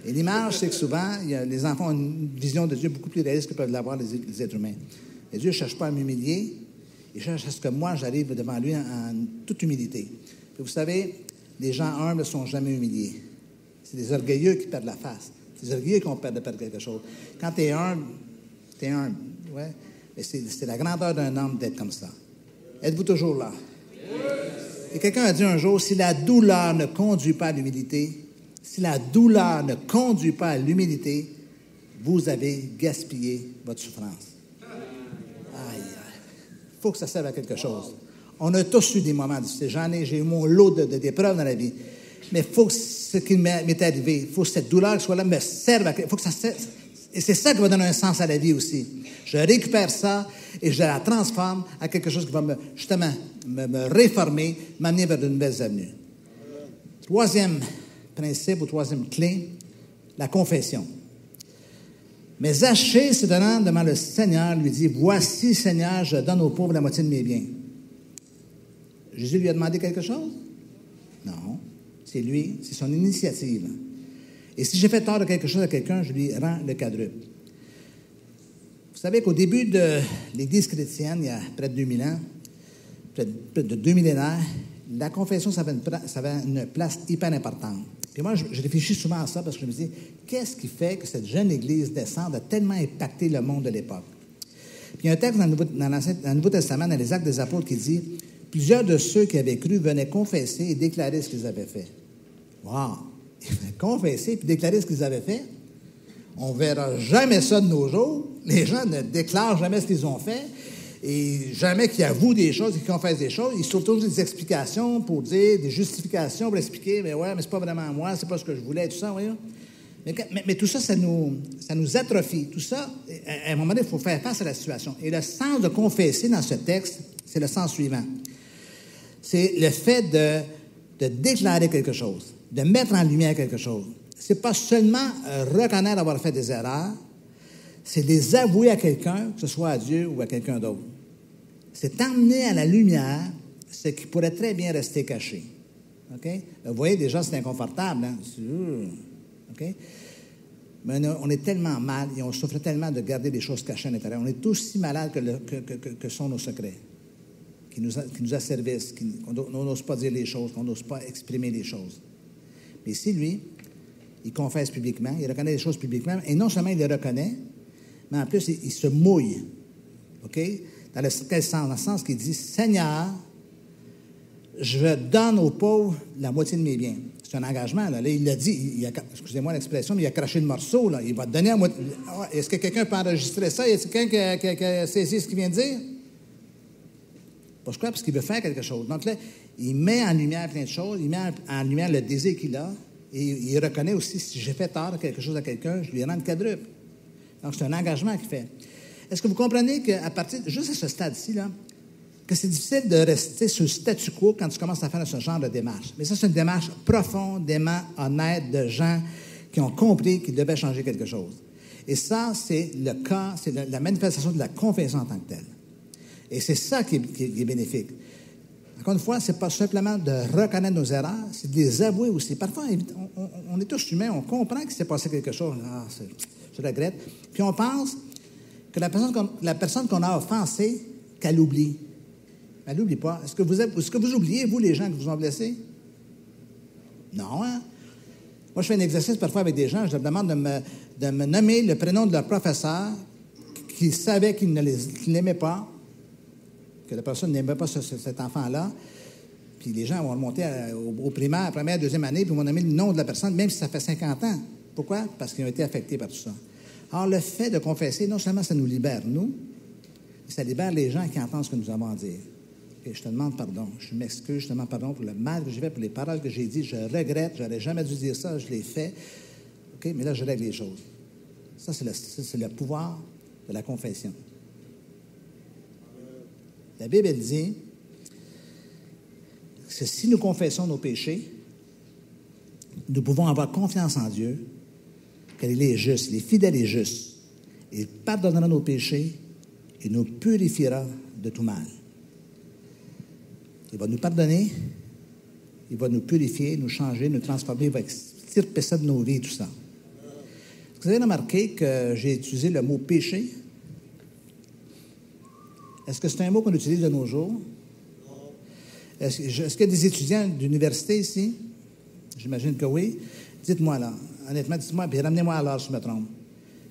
Et l'image, c'est que souvent, les enfants ont une vision de Dieu beaucoup plus réaliste que peuvent l'avoir les êtres humains. Et Dieu ne cherche pas à m'humilier, il cherche à ce que moi, j'arrive devant lui en toute humilité. Puis vous savez, les gens humbles ne sont jamais humiliés. C'est des orgueilleux qui perdent la face. C'est des orgueilleux qui ont peur de perdre quelque chose. Quand tu es humble, ouais. Mais c'est la grandeur d'un homme d'être comme ça. Êtes-vous toujours là? Et quelqu'un a dit un jour, si la douleur ne conduit pas à l'humilité, si la douleur ne conduit pas à l'humilité, vous avez gaspillé votre souffrance. Aïe, il faut que ça serve à quelque chose. On a tous eu des moments difficiles. J'ai eu mon lot d'épreuves dans la vie. Mais il faut que ce qui m'est arrivé, il faut que cette douleur qui soit là me serve. Il faut que ça serve. Et c'est ça qui va donner un sens à la vie aussi. Je récupère ça et je la transforme à quelque chose qui va justement me réformer, m'amener vers de nouvelles avenues. Troisième principe ou troisième clé, la confession. Mais Zachée, se donnant devant le Seigneur, lui dit, « Voici, Seigneur, je donne aux pauvres la moitié de mes biens. » Jésus lui a demandé quelque chose? Non. C'est lui, c'est son initiative. Et si j'ai fait tort de quelque chose à quelqu'un, je lui rends le quadruple. Vous savez qu'au début de l'Église chrétienne, il y a près de 2000 ans, près de 2 millénaires, la confession, ça avait une place hyper importante. Puis moi, je réfléchis souvent à ça parce que je me dis, qu'est-ce qui fait que cette jeune Église naissante a tellement impacté le monde de l'époque? Puis il y a un texte dans le Nouveau Testament, dans les Actes des Apôtres, qui dit, « Plusieurs de ceux qui avaient cru venaient confesser et déclarer ce qu'ils avaient fait. » Wow! Ils venaient confesser et déclarer ce qu'ils avaient fait. On ne verra jamais ça de nos jours. Les gens ne déclarent jamais ce qu'ils ont fait. Et jamais qu'ils avouent des choses, qu'ils confessent des choses. Ils se trouvent toujours des explications pour dire, des justifications pour expliquer, mais ouais, mais c'est pas vraiment moi, c'est pas ce que je voulais, tout ça, voyons. Mais tout ça, ça nous atrophie. Tout ça, à un moment donné, il faut faire face à la situation. Et le sens de confesser dans ce texte, c'est le sens suivant. C'est le fait de déclarer quelque chose, de mettre en lumière quelque chose. C'est pas seulement reconnaître avoir fait des erreurs, c'est les avouer à quelqu'un, que ce soit à Dieu ou à quelqu'un d'autre. C'est emmener à la lumière ce qui pourrait très bien rester caché. OK? Vous voyez, déjà, c'est inconfortable. Hein? OK? Mais on est tellement mal et on souffre tellement de garder des choses cachées à l'intérieur. On est aussi malade que sont nos secrets, qui nous asservissent, qu'on n'ose pas dire les choses, qu'on n'ose pas exprimer les choses. Mais ici, lui, il confesse publiquement, il reconnaît les choses publiquement, et non seulement il les reconnaît, mais en plus, il se mouille. OK? Dans quel sens? Dans le sens qu'il dit, « Seigneur, je donne aux pauvres la moitié de mes biens. » C'est un engagement. Là, il l'a dit, excusez-moi l'expression, mais il a craché le morceau. Là. Il va te donner à moitié. Est-ce que quelqu'un peut enregistrer ça? Est-ce que quelqu'un qui a saisi ce qu'il vient de dire? Pourquoi? Parce qu'il veut faire quelque chose. Donc là, il met en lumière plein de choses, il met en lumière le désir qu'il a, et il reconnaît aussi, si j'ai fait tort quelque chose à quelqu'un, je lui rends le quadruple. Donc, c'est un engagement qu'il fait. Est-ce que vous comprenez qu'à partir, juste à ce stade-ci, là, que c'est difficile de rester sur le statu quo quand tu commences à faire ce genre de démarche? Mais ça, c'est une démarche profondément honnête de gens qui ont compris qu'ils devaient changer quelque chose. Et ça, c'est le cas, c'est la manifestation de la confession en tant que telle. Et c'est ça qui est bénéfique. Encore une fois, ce n'est pas simplement de reconnaître nos erreurs, c'est de les avouer aussi. Parfois, on est tous humains, on comprend qu'il s'est passé quelque chose. Ah, je regrette. Puis on pense que la personne qu'on a offensée, qu'elle oublie. Elle n'oublie pas. Est-ce que vous oubliez, vous, les gens qui vous ont blessés? Non, hein? Moi, je fais un exercice parfois avec des gens, je leur demande de me nommer le prénom de leur professeur qui savait qu'il n'aimait pas, que la personne n'aimait pas cet enfant-là. Puis les gens vont remonter au primaire, première, deuxième année, puis vont nommer le nom de la personne, même si ça fait 50 ans. Pourquoi? Parce qu'ils ont été affectés par tout ça. Alors, le fait de confesser, non seulement ça nous libère, nous, mais ça libère les gens qui entendent ce que nous avons à dire. Et je te demande pardon. Je m'excuse, je te demande pardon pour le mal que j'ai fait, pour les paroles que j'ai dites. Je regrette, je n'aurais jamais dû dire ça, je l'ai fait. OK? Mais là, je règle les choses. Ça, c'est le pouvoir de la confession. La Bible, elle dit que si nous confessons nos péchés, nous pouvons avoir confiance en Dieu, qu'il est juste, il est fidèle et juste. Il pardonnera nos péchés et nous purifiera de tout mal. Il va nous pardonner, il va nous purifier, nous changer, nous transformer, il va extirper ça de nos vies, tout ça. Est-ce que vous avez remarqué que j'ai utilisé le mot péché? Est-ce que c'est un mot qu'on utilise de nos jours? Est-ce qu'il y a des étudiants d'université ici? J'imagine que oui. Dites-moi là, honnêtement, dites-moi, puis ramenez-moi à l'heure si je me trompe.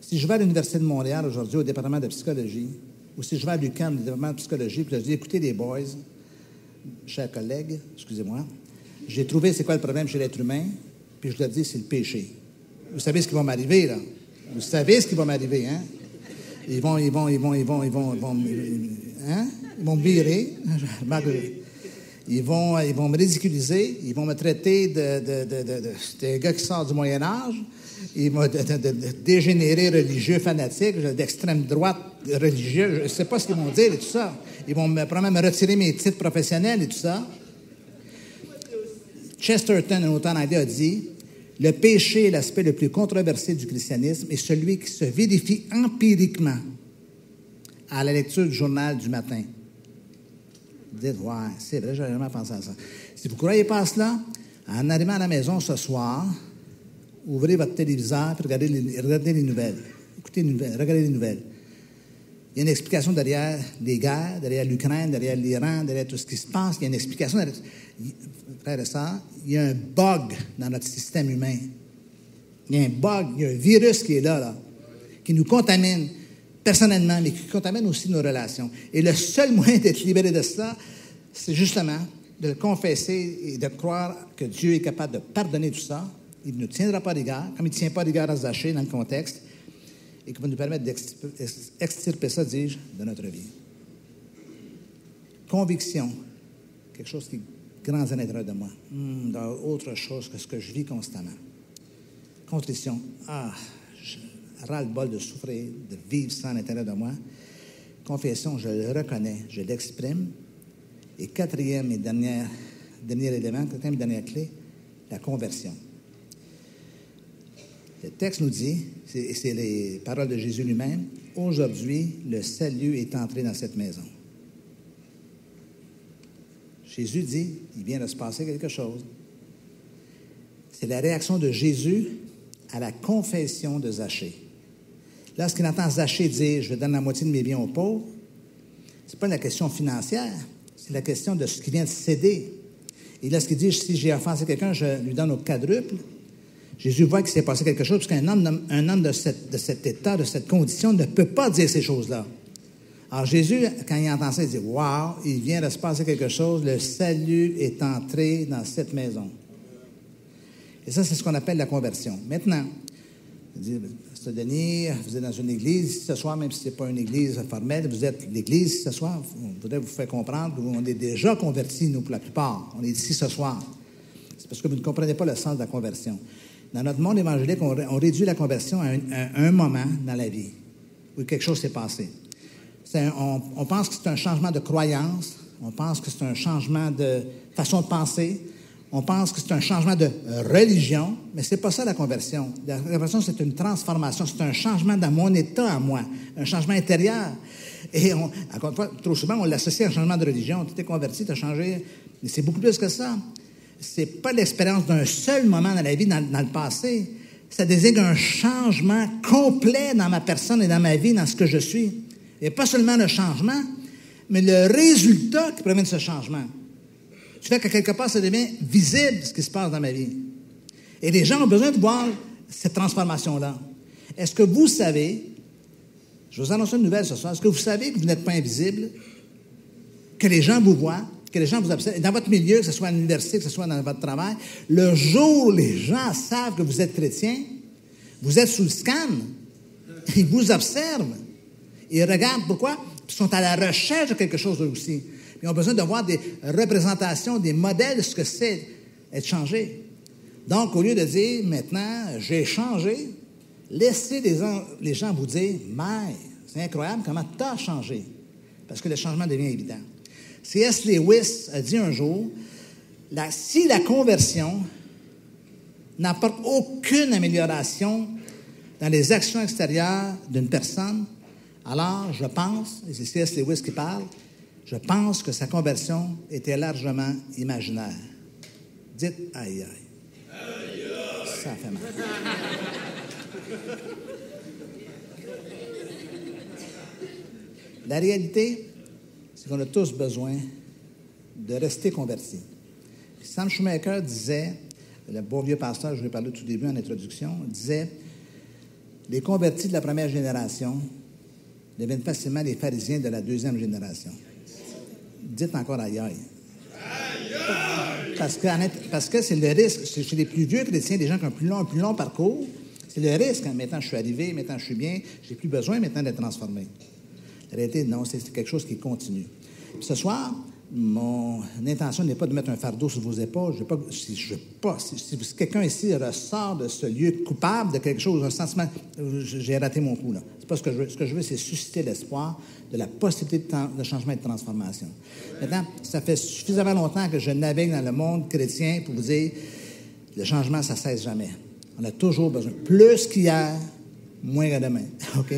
Si je vais à l'Université de Montréal aujourd'hui au département de psychologie, ou si je vais à l'UQAM, au département de psychologie, puis je dis, écoutez les boys, chers collègues, excusez-moi, j'ai trouvé c'est quoi le problème chez l'être humain, puis je leur dis, c'est le péché. Vous savez ce qui va m'arriver, là? Vous savez ce qui va m'arriver, hein? Ils vont me virer. Ils vont me ridiculiser. Ils vont me traiter de gars qui sort du Moyen-Âge. Ils vont de dégénéré religieux fanatique, d'extrême droite religieux. Je ne sais pas ce qu'ils vont dire et tout ça. Ils vont probablement me retirer mes titres professionnels et tout ça. Chesterton, un auteur anglais, a dit « Le péché est l'aspect le plus controversé du christianisme et celui qui se vérifie empiriquement à la lecture du journal du matin. » Dites, ouais, c'est vrai, j'avais jamais pensé à ça. Si vous ne croyez pas à cela, en arrivant à la maison ce soir, ouvrez votre téléviseur et regardez les nouvelles. Écoutez les nouvelles, regardez les nouvelles. Il y a une explication derrière les guerres, derrière l'Ukraine, derrière l'Iran, derrière tout ce qui se passe. Il y a une explication. Frères et sœurs, il y a un bug dans notre système humain. Il y a un bug, il y a un virus qui est là, qui nous contamine personnellement, mais qui contamine aussi nos relations. Et le seul moyen d'être libéré de cela, c'est justement de le confesser et de croire que Dieu est capable de pardonner tout ça. Il ne tiendra pas rigueur, comme il ne tient pas rigueur à Zachée dans le contexte, et qui va nous permettre d'extirper ça, dis-je, de notre vie. Conviction, quelque chose qui grandit à l'intérieur de moi, dans autre chose que ce que je vis constamment. Contrition, ras-le-bol de souffrir, de vivre ça à l'intérieur de moi. Confession, je le reconnais, je l'exprime. Et quatrième et dernier élément, quatrième et dernière clé, la conversion. Le texte nous dit, c'est les paroles de Jésus lui-même, « Aujourd'hui, le salut est entré dans cette maison. » Jésus dit, il vient de se passer quelque chose. C'est la réaction de Jésus à la confession de Zachée. Lorsqu'il entend Zachée dire « Je vais donner la moitié de mes biens aux pauvres », ce n'est pas la question financière, c'est la question de ce qui vient de céder. Et lorsqu'il dit « Si j'ai offensé quelqu'un, je lui donne au quadruple », Jésus voit qu'il s'est passé quelque chose, parce qu'un homme de cet état, de cette condition, ne peut pas dire ces choses-là. Alors Jésus, quand il entend ça, il dit « Wow, il vient de se passer quelque chose, le salut est entré dans cette maison. » Et ça, c'est ce qu'on appelle la conversion. Maintenant, je dis, Pasteur Denis, vous êtes dans une église ce soir, même si ce n'est pas une église formelle, vous êtes l'église ce soir, on voudrait vous faire comprendre qu'on est déjà convertis, nous, pour la plupart. On est ici ce soir. C'est parce que vous ne comprenez pas le sens de la conversion. Dans notre monde évangélique, on réduit la conversion à un moment dans la vie où quelque chose s'est passé. On pense que c'est un changement de croyance, on pense que c'est un changement de façon de penser, on pense que c'est un changement de religion, mais ce n'est pas ça la conversion. La conversion, c'est une transformation, c'est un changement dans mon état à moi, un changement intérieur. Et encore une fois, trop souvent, on l'associe à un changement de religion. Tu t'es converti, tu as changé, mais c'est beaucoup plus que ça. C'est pas l'expérience d'un seul moment dans la vie, dans le passé. Ça désigne un changement complet dans ma personne et dans ma vie, dans ce que je suis. Et pas seulement le changement, mais le résultat qui provient de ce changement. Tu fais que quelque part, ça devient visible ce qui se passe dans ma vie. Et les gens ont besoin de voir cette transformation-là. Est-ce que vous savez, je vous annonce une nouvelle ce soir, est-ce que vous savez que vous n'êtes pas invisible, que les gens vous voient, que les gens vous observent, dans votre milieu, que ce soit à l'université, que ce soit dans votre travail, le jour où les gens savent que vous êtes chrétien, vous êtes sous le scan, ils vous observent, ils regardent pourquoi, ils sont à la recherche de quelque chose eux aussi. Ils ont besoin de voir des représentations, des modèles de ce que c'est être changé. Donc, au lieu de dire, maintenant, j'ai changé, laissez les gens vous dire, mais c'est incroyable comment tu as changé. Parce que le changement devient évident. C.S. Lewis a dit un jour, si la conversion n'apporte aucune amélioration dans les actions extérieures d'une personne, alors je pense, et c'est C.S. Lewis qui parle, je pense que sa conversion était largement imaginaire. Dites aïe aïe. Aïe aïe. Ça fait mal. La réalité, c'est qu'on a tous besoin de rester convertis. Sam Schumacher disait, le bon vieux pasteur, je lui ai parlé au tout début en introduction, disait, les convertis de la première génération deviennent facilement les pharisiens de la deuxième génération. Dites encore aïe aïe. Parce que c'est le risque. Chez les plus vieux chrétiens, des gens qui ont un plus long parcours, c'est le risque. Maintenant, je suis arrivé, maintenant, je suis bien, je n'ai plus besoin maintenant d'être transformé. La réalité, non, c'est quelque chose qui continue. Puis ce soir, mon intention n'est pas de mettre un fardeau sur vos épaules. Si quelqu'un ici ressort de ce lieu coupable de quelque chose, un sentiment, j'ai raté mon coup, là. C'est pas ce que je veux. Ce que je veux, c'est susciter l'espoir de la possibilité de changement et de transformation. Maintenant, ça fait suffisamment longtemps que je navigue dans le monde chrétien pour vous dire, le changement, ça ne cesse jamais. On a toujours besoin. Plus qu'hier, moins que demain. OK?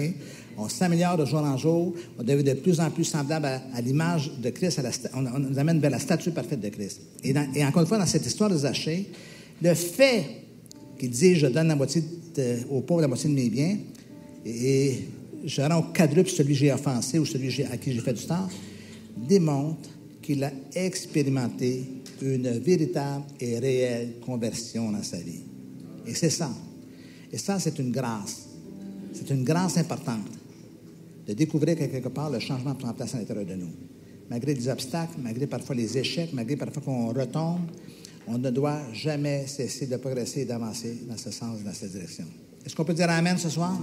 On s'améliore de jour en jour. On devient de plus en plus semblable à l'image de Christ. On nous amène vers la statue parfaite de Christ. Et encore une fois, dans cette histoire de Zachée, le fait qu'il dit « Je donne la moitié aux pauvres la moitié de mes biens et je rends au quadruple celui que j'ai offensé ou celui à qui j'ai fait du tort », démontre qu'il a expérimenté une véritable et réelle conversion dans sa vie. Et c'est ça. Et ça, c'est une grâce. C'est une grâce importante de découvrir que quelque part, le changement prend place à l'intérieur de nous. Malgré les obstacles, malgré parfois les échecs, malgré parfois qu'on retombe, on ne doit jamais cesser de progresser et d'avancer dans ce sens, dans cette direction. Est-ce qu'on peut dire Amen ce soir?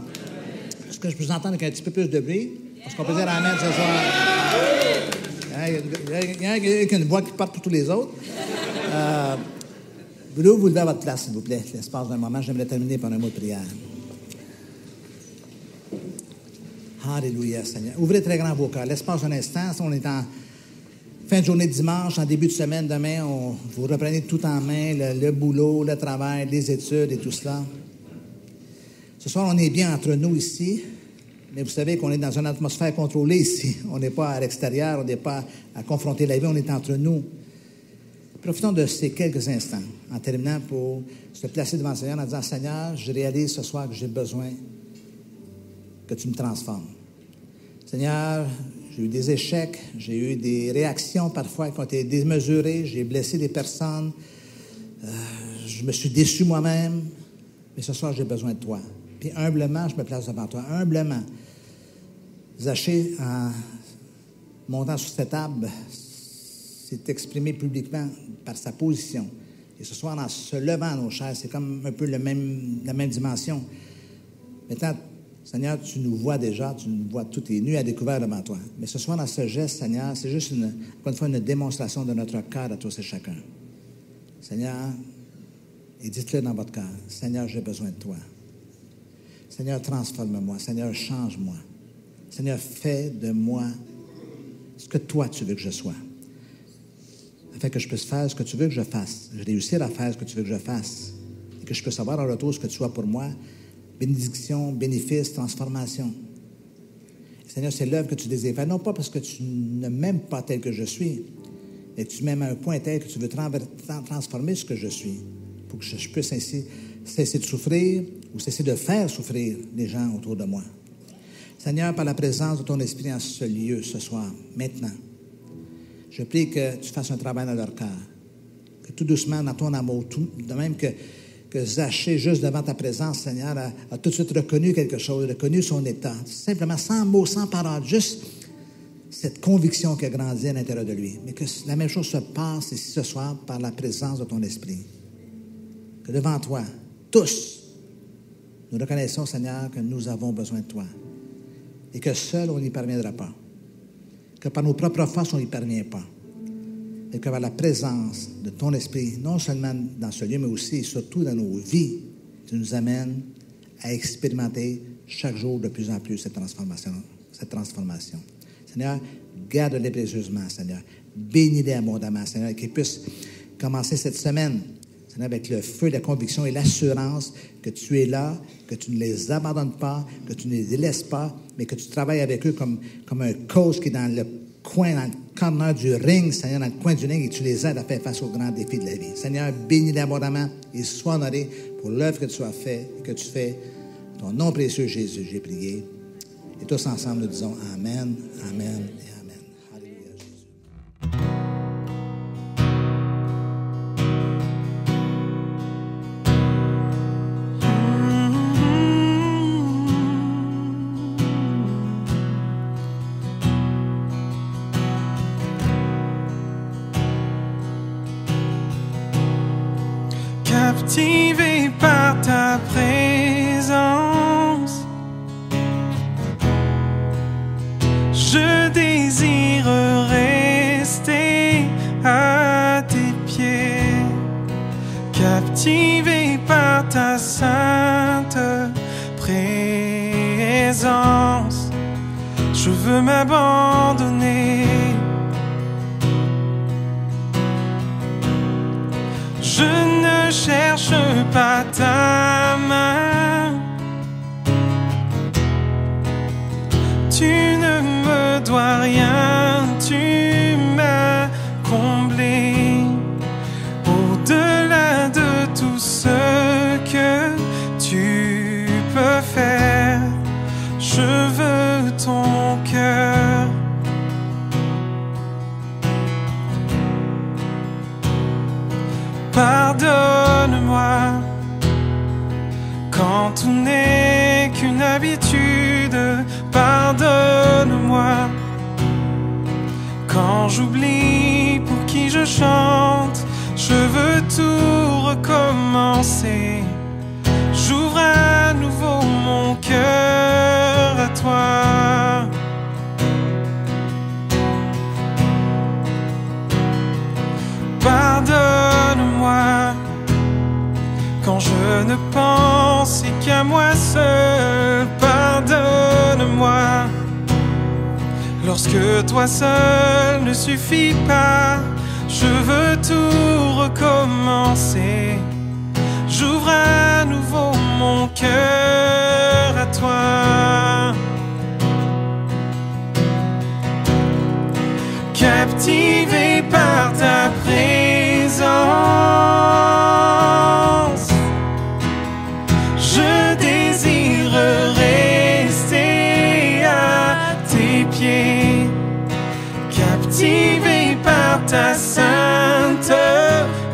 Est-ce que je peux vous entendre avec un petit peu plus de bruit? Est-ce qu'on peut dire Amen ce soir? Il y a une voix qui porte pour tous les autres. Vous levez à votre place, s'il vous plaît, l'espace d'un moment. J'aimerais terminer par un mot de prière. Alléluia, Seigneur. Ouvrez très grand vos cœurs. L'espace d'un instant, on est en fin de journée de dimanche, en début de semaine, demain, vous reprenez tout en main, le boulot, le travail, les études et tout cela. Ce soir, on est bien entre nous ici, mais vous savez qu'on est dans une atmosphère contrôlée ici. On n'est pas à l'extérieur, on n'est pas à confronter la vie, on est entre nous. Profitons de ces quelques instants, en terminant, pour se placer devant le Seigneur en disant, Seigneur, je réalise ce soir que j'ai besoin que tu me transformes. Seigneur, j'ai eu des échecs, j'ai eu des réactions parfois qui ont été démesurées, j'ai blessé des personnes, je me suis déçu moi-même, mais ce soir, j'ai besoin de toi. Puis humblement, je me place devant toi, humblement. Zachée, en montant sur cette table, s'est exprimé publiquement par sa position. Et ce soir, en se levant à nos chaises, c'est comme un peu la même dimension. Maintenant, Seigneur, tu nous vois déjà, tu nous vois, tout est nu à découvert devant toi. Mais ce soir, dans ce geste, Seigneur, c'est juste encore une fois, une démonstration de notre cœur à tous et chacun. Seigneur, et dites-le dans votre cœur, Seigneur, j'ai besoin de toi. Seigneur, transforme-moi. Seigneur, change-moi. Seigneur, fais de moi ce que toi, tu veux que je sois. Afin que je puisse faire ce que tu veux que je fasse. Je réussir à faire ce que tu veux que je fasse. Et que je puisse avoir en retour ce que tu sois pour moi. Bénédiction, bénéfice, transformation. Seigneur, c'est l'œuvre que tu désires faire. Non pas parce que tu ne m'aimes pas tel que je suis, mais que tu m'aimes à un point tel que tu veux transformer ce que je suis. Pour que je puisse ainsi cesser de souffrir ou cesser de faire souffrir les gens autour de moi. Seigneur, par la présence de ton Esprit en ce lieu, ce soir, maintenant, je prie que tu fasses un travail dans leur cœur. Que tout doucement, dans ton amour, de même que Zachée, juste devant ta présence, Seigneur, a tout de suite reconnu quelque chose, reconnu son état. Simplement, sans mots, sans paroles, juste cette conviction qui a grandi à l'intérieur de lui. Mais que la même chose se passe ici ce soir par la présence de ton Esprit. Que devant toi, tous, nous reconnaissons, Seigneur, que nous avons besoin de toi. Et que seul, on n'y parviendra pas. Que par nos propres forces, on n'y parvient pas. Et que par la présence de ton Esprit, non seulement dans ce lieu, mais aussi et surtout dans nos vies, tu nous amènes à expérimenter chaque jour de plus en plus cette transformation. Seigneur, garde-les précieusement, Seigneur. Bénis-les abondamment, Seigneur, et qu'ils puissent commencer cette semaine, Seigneur, avec le feu, la conviction et l'assurance que tu es là, que tu ne les abandonnes pas, que tu ne les délaisses pas, mais que tu travailles avec eux comme un coach qui est dans le coin, dans le corner du ring, Seigneur, dans le coin du ring, et tu les aides à faire face aux grands défis de la vie. Seigneur, bénis-les abondamment et sois honoré pour l'œuvre que tu as faite et que tu fais. Ton nom précieux, Jésus, j'ai prié. Et tous ensemble, nous disons Amen, Amen et Amen. Alléluia, Jésus. Captivé par ta présence, je désire rester captivé par ta sainte présence. Je veux m'abandonner. Je ne cherche pas ta main. Tu ne me dois rien, tu m'as comblé. Au-delà de tout ce que tu peux faire, je veux ton cœur. Pardonne-moi quand tout n'est qu'une habitude. Pardonne-moi quand j'oublie pour qui je chante. Je veux tout recommencer. J'ouvre à nouveau mon cœur à toi. Pardonne-moi quand je ne pense qu'à moi seul. Pardonne-moi lorsque toi seul ne suffit pas. Je veux tout recommencer. J'ouvre à nouveau mon cœur à toi. Captivé par ta présence, je désire rester à tes pieds. Captivé par ta sainte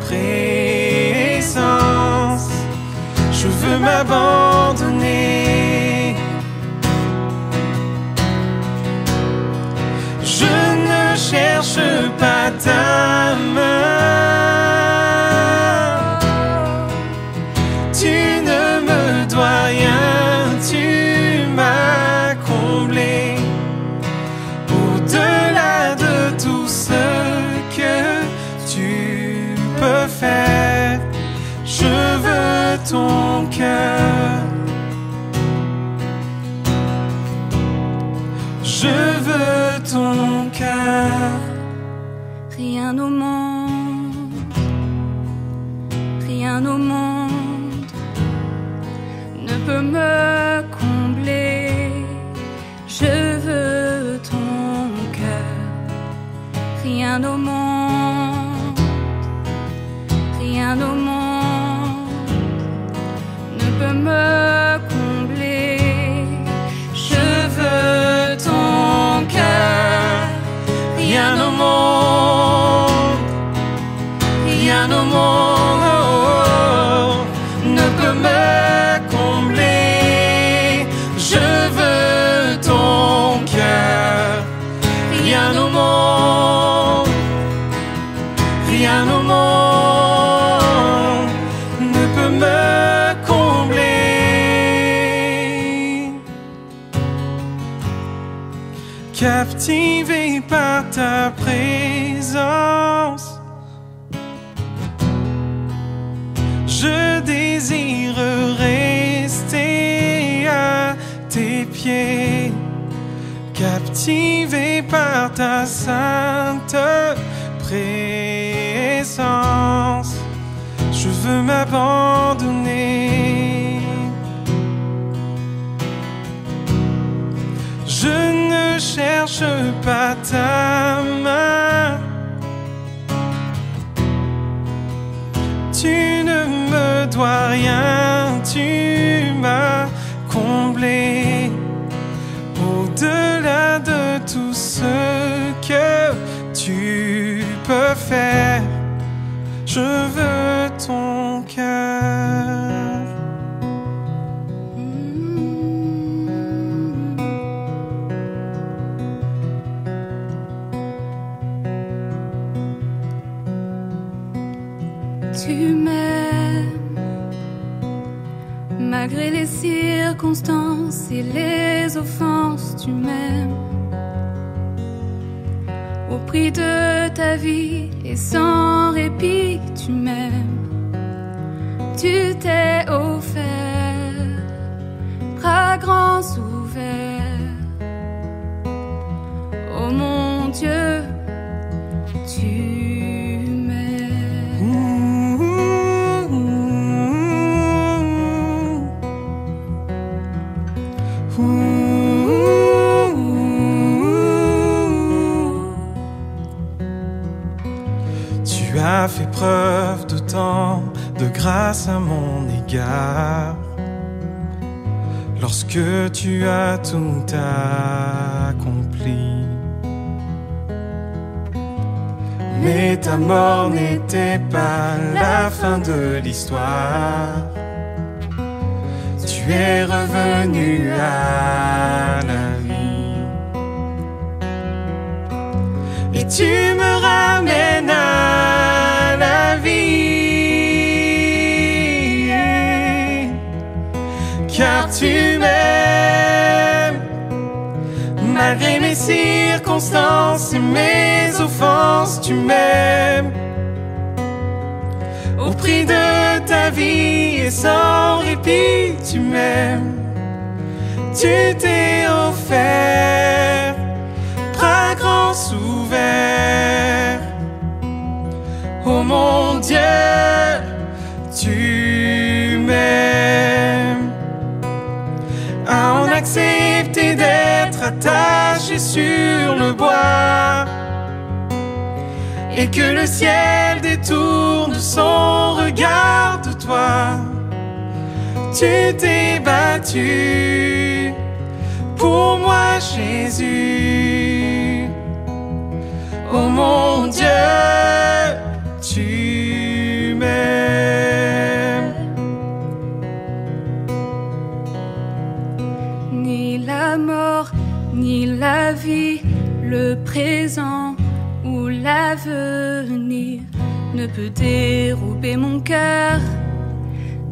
présence, je veux m'abandonner. Je ne cherche pas ta main. Tu ne me dois rien, tu m'as comblé. Au-delà de tout ce que tu peux faire, je veux ton cœur. Je veux ton cœur. Rien au monde, rien au monde ne peut me combler. Je veux ton cœur. Rien au monde, rien au monde ne peut me combler. Je veux ton cœur. Rien au monde, rien au monde ne peut me combler. Je veux ton cœur. Rien au monde, rien au monde ne peut me combler. Captivé par ta présence, je désire rester à tes pieds. Captivé par ta sainte présence, je veux m'abandonner. Je ne cherche pas ta main. Tu ne me dois rien, tu m'as comblé. Au-delà de tout ce que tu peux faire, je veux ton cœur. Tu m'aimes malgré les circonstances et les offenses. Tu m'aimes au prix de ta vie et sans répit. Tu m'aimes grands ouverts. Oh mon Dieu, tu m'aimes. Tu as fait preuve de tant de grâce à mon égard. Lorsque tu as tout accompli. Mais ta mort n'était pas la fin de l'histoire. Tu es revenu à la vie. Et tu me ramènes à la vie. Car tu m'aimes. Malgré mes circonstances et mes offenses, tu m'aimes. Au prix de ta vie et sans répit, tu m'aimes. Tu t'es offert, bras grands ouverts. Oh mon Dieu, tu m'aimes. À en accepter d'être attaché sur le bois. Et que le ciel détourne son regard de toi. Tu t'es battu pour moi, Jésus. Oh mon Dieu, tu m'aimes. Ni la mort, ni la vie, le présent ou l'avenir ne peut dérober mon cœur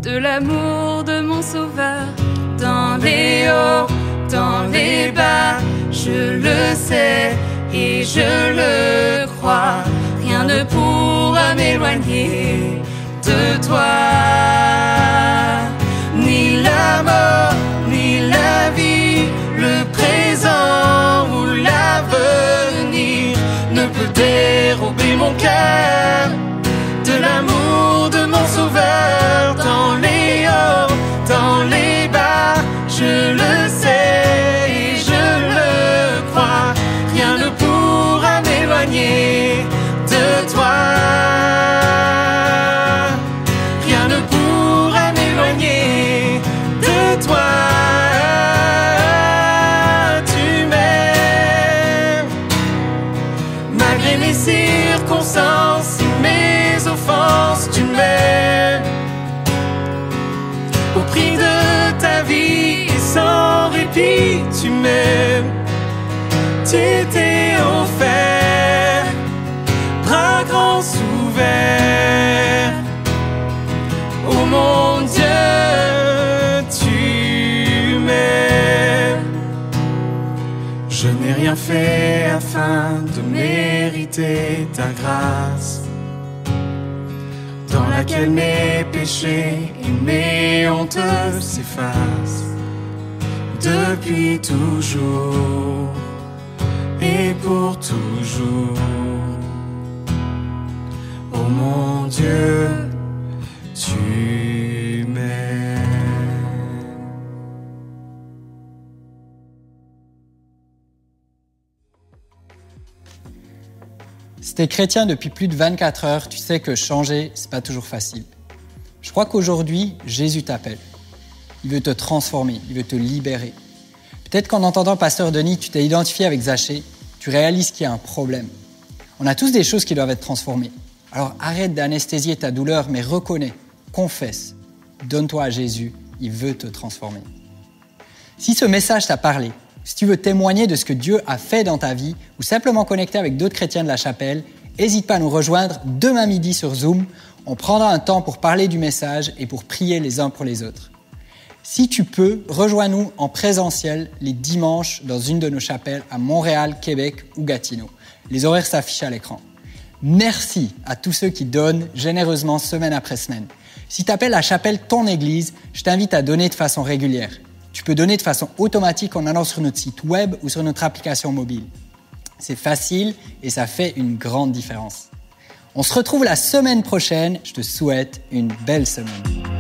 de l'amour de mon sauveur. Dans les hauts, dans les bas, je le sais et je le crois. Rien ne pourra m'éloigner de toi. Ni la mort, ni la vie, le présent ou l'avenir ne peut dérober mon cœur de l'amour de mon sauveur. Dans les hauts, dans les bas, je le sais et je le crois. Rien ne pourra m'éloigner de toi. Rien ne pourra m'éloigner de toi. Tu m'aimes. Malgré mes circonstances et mes offenses, tu m'aimes. Au prix de ta vie et sans répit, tu m'aimes. Tu t'es offert, bras grands ouverts. Oh mon Dieu, tu m'aimes. Je n'ai rien fait afin de mériter ta grâce, dans laquelle mes péchés et mes hontes s'effacent depuis toujours et pour toujours. Oh mon Dieu, tu m'aimes. Si t'es chrétien depuis plus de 24 heures, tu sais que changer, c'est pas toujours facile. Je crois qu'aujourd'hui, Jésus t'appelle. Il veut te transformer, il veut te libérer. Peut-être qu'en entendant Pasteur Denis, tu t'es identifié avec Zachée, tu réalises qu'il y a un problème. On a tous des choses qui doivent être transformées. Alors arrête d'anesthésier ta douleur, mais reconnais, confesse, donne-toi à Jésus, il veut te transformer. Si ce message t'a parlé, si tu veux témoigner de ce que Dieu a fait dans ta vie ou simplement connecter avec d'autres chrétiens de la chapelle, n'hésite pas à nous rejoindre demain midi sur Zoom. On prendra un temps pour parler du message et pour prier les uns pour les autres. Si tu peux, rejoins-nous en présentiel les dimanches dans une de nos chapelles à Montréal, Québec ou Gatineau. Les horaires s'affichent à l'écran. Merci à tous ceux qui donnent généreusement semaine après semaine. Si tu appelles la chapelle ton église, je t'invite à donner de façon régulière. Tu peux donner de façon automatique en allant sur notre site web ou sur notre application mobile. C'est facile et ça fait une grande différence. On se retrouve la semaine prochaine. Je te souhaite une belle semaine.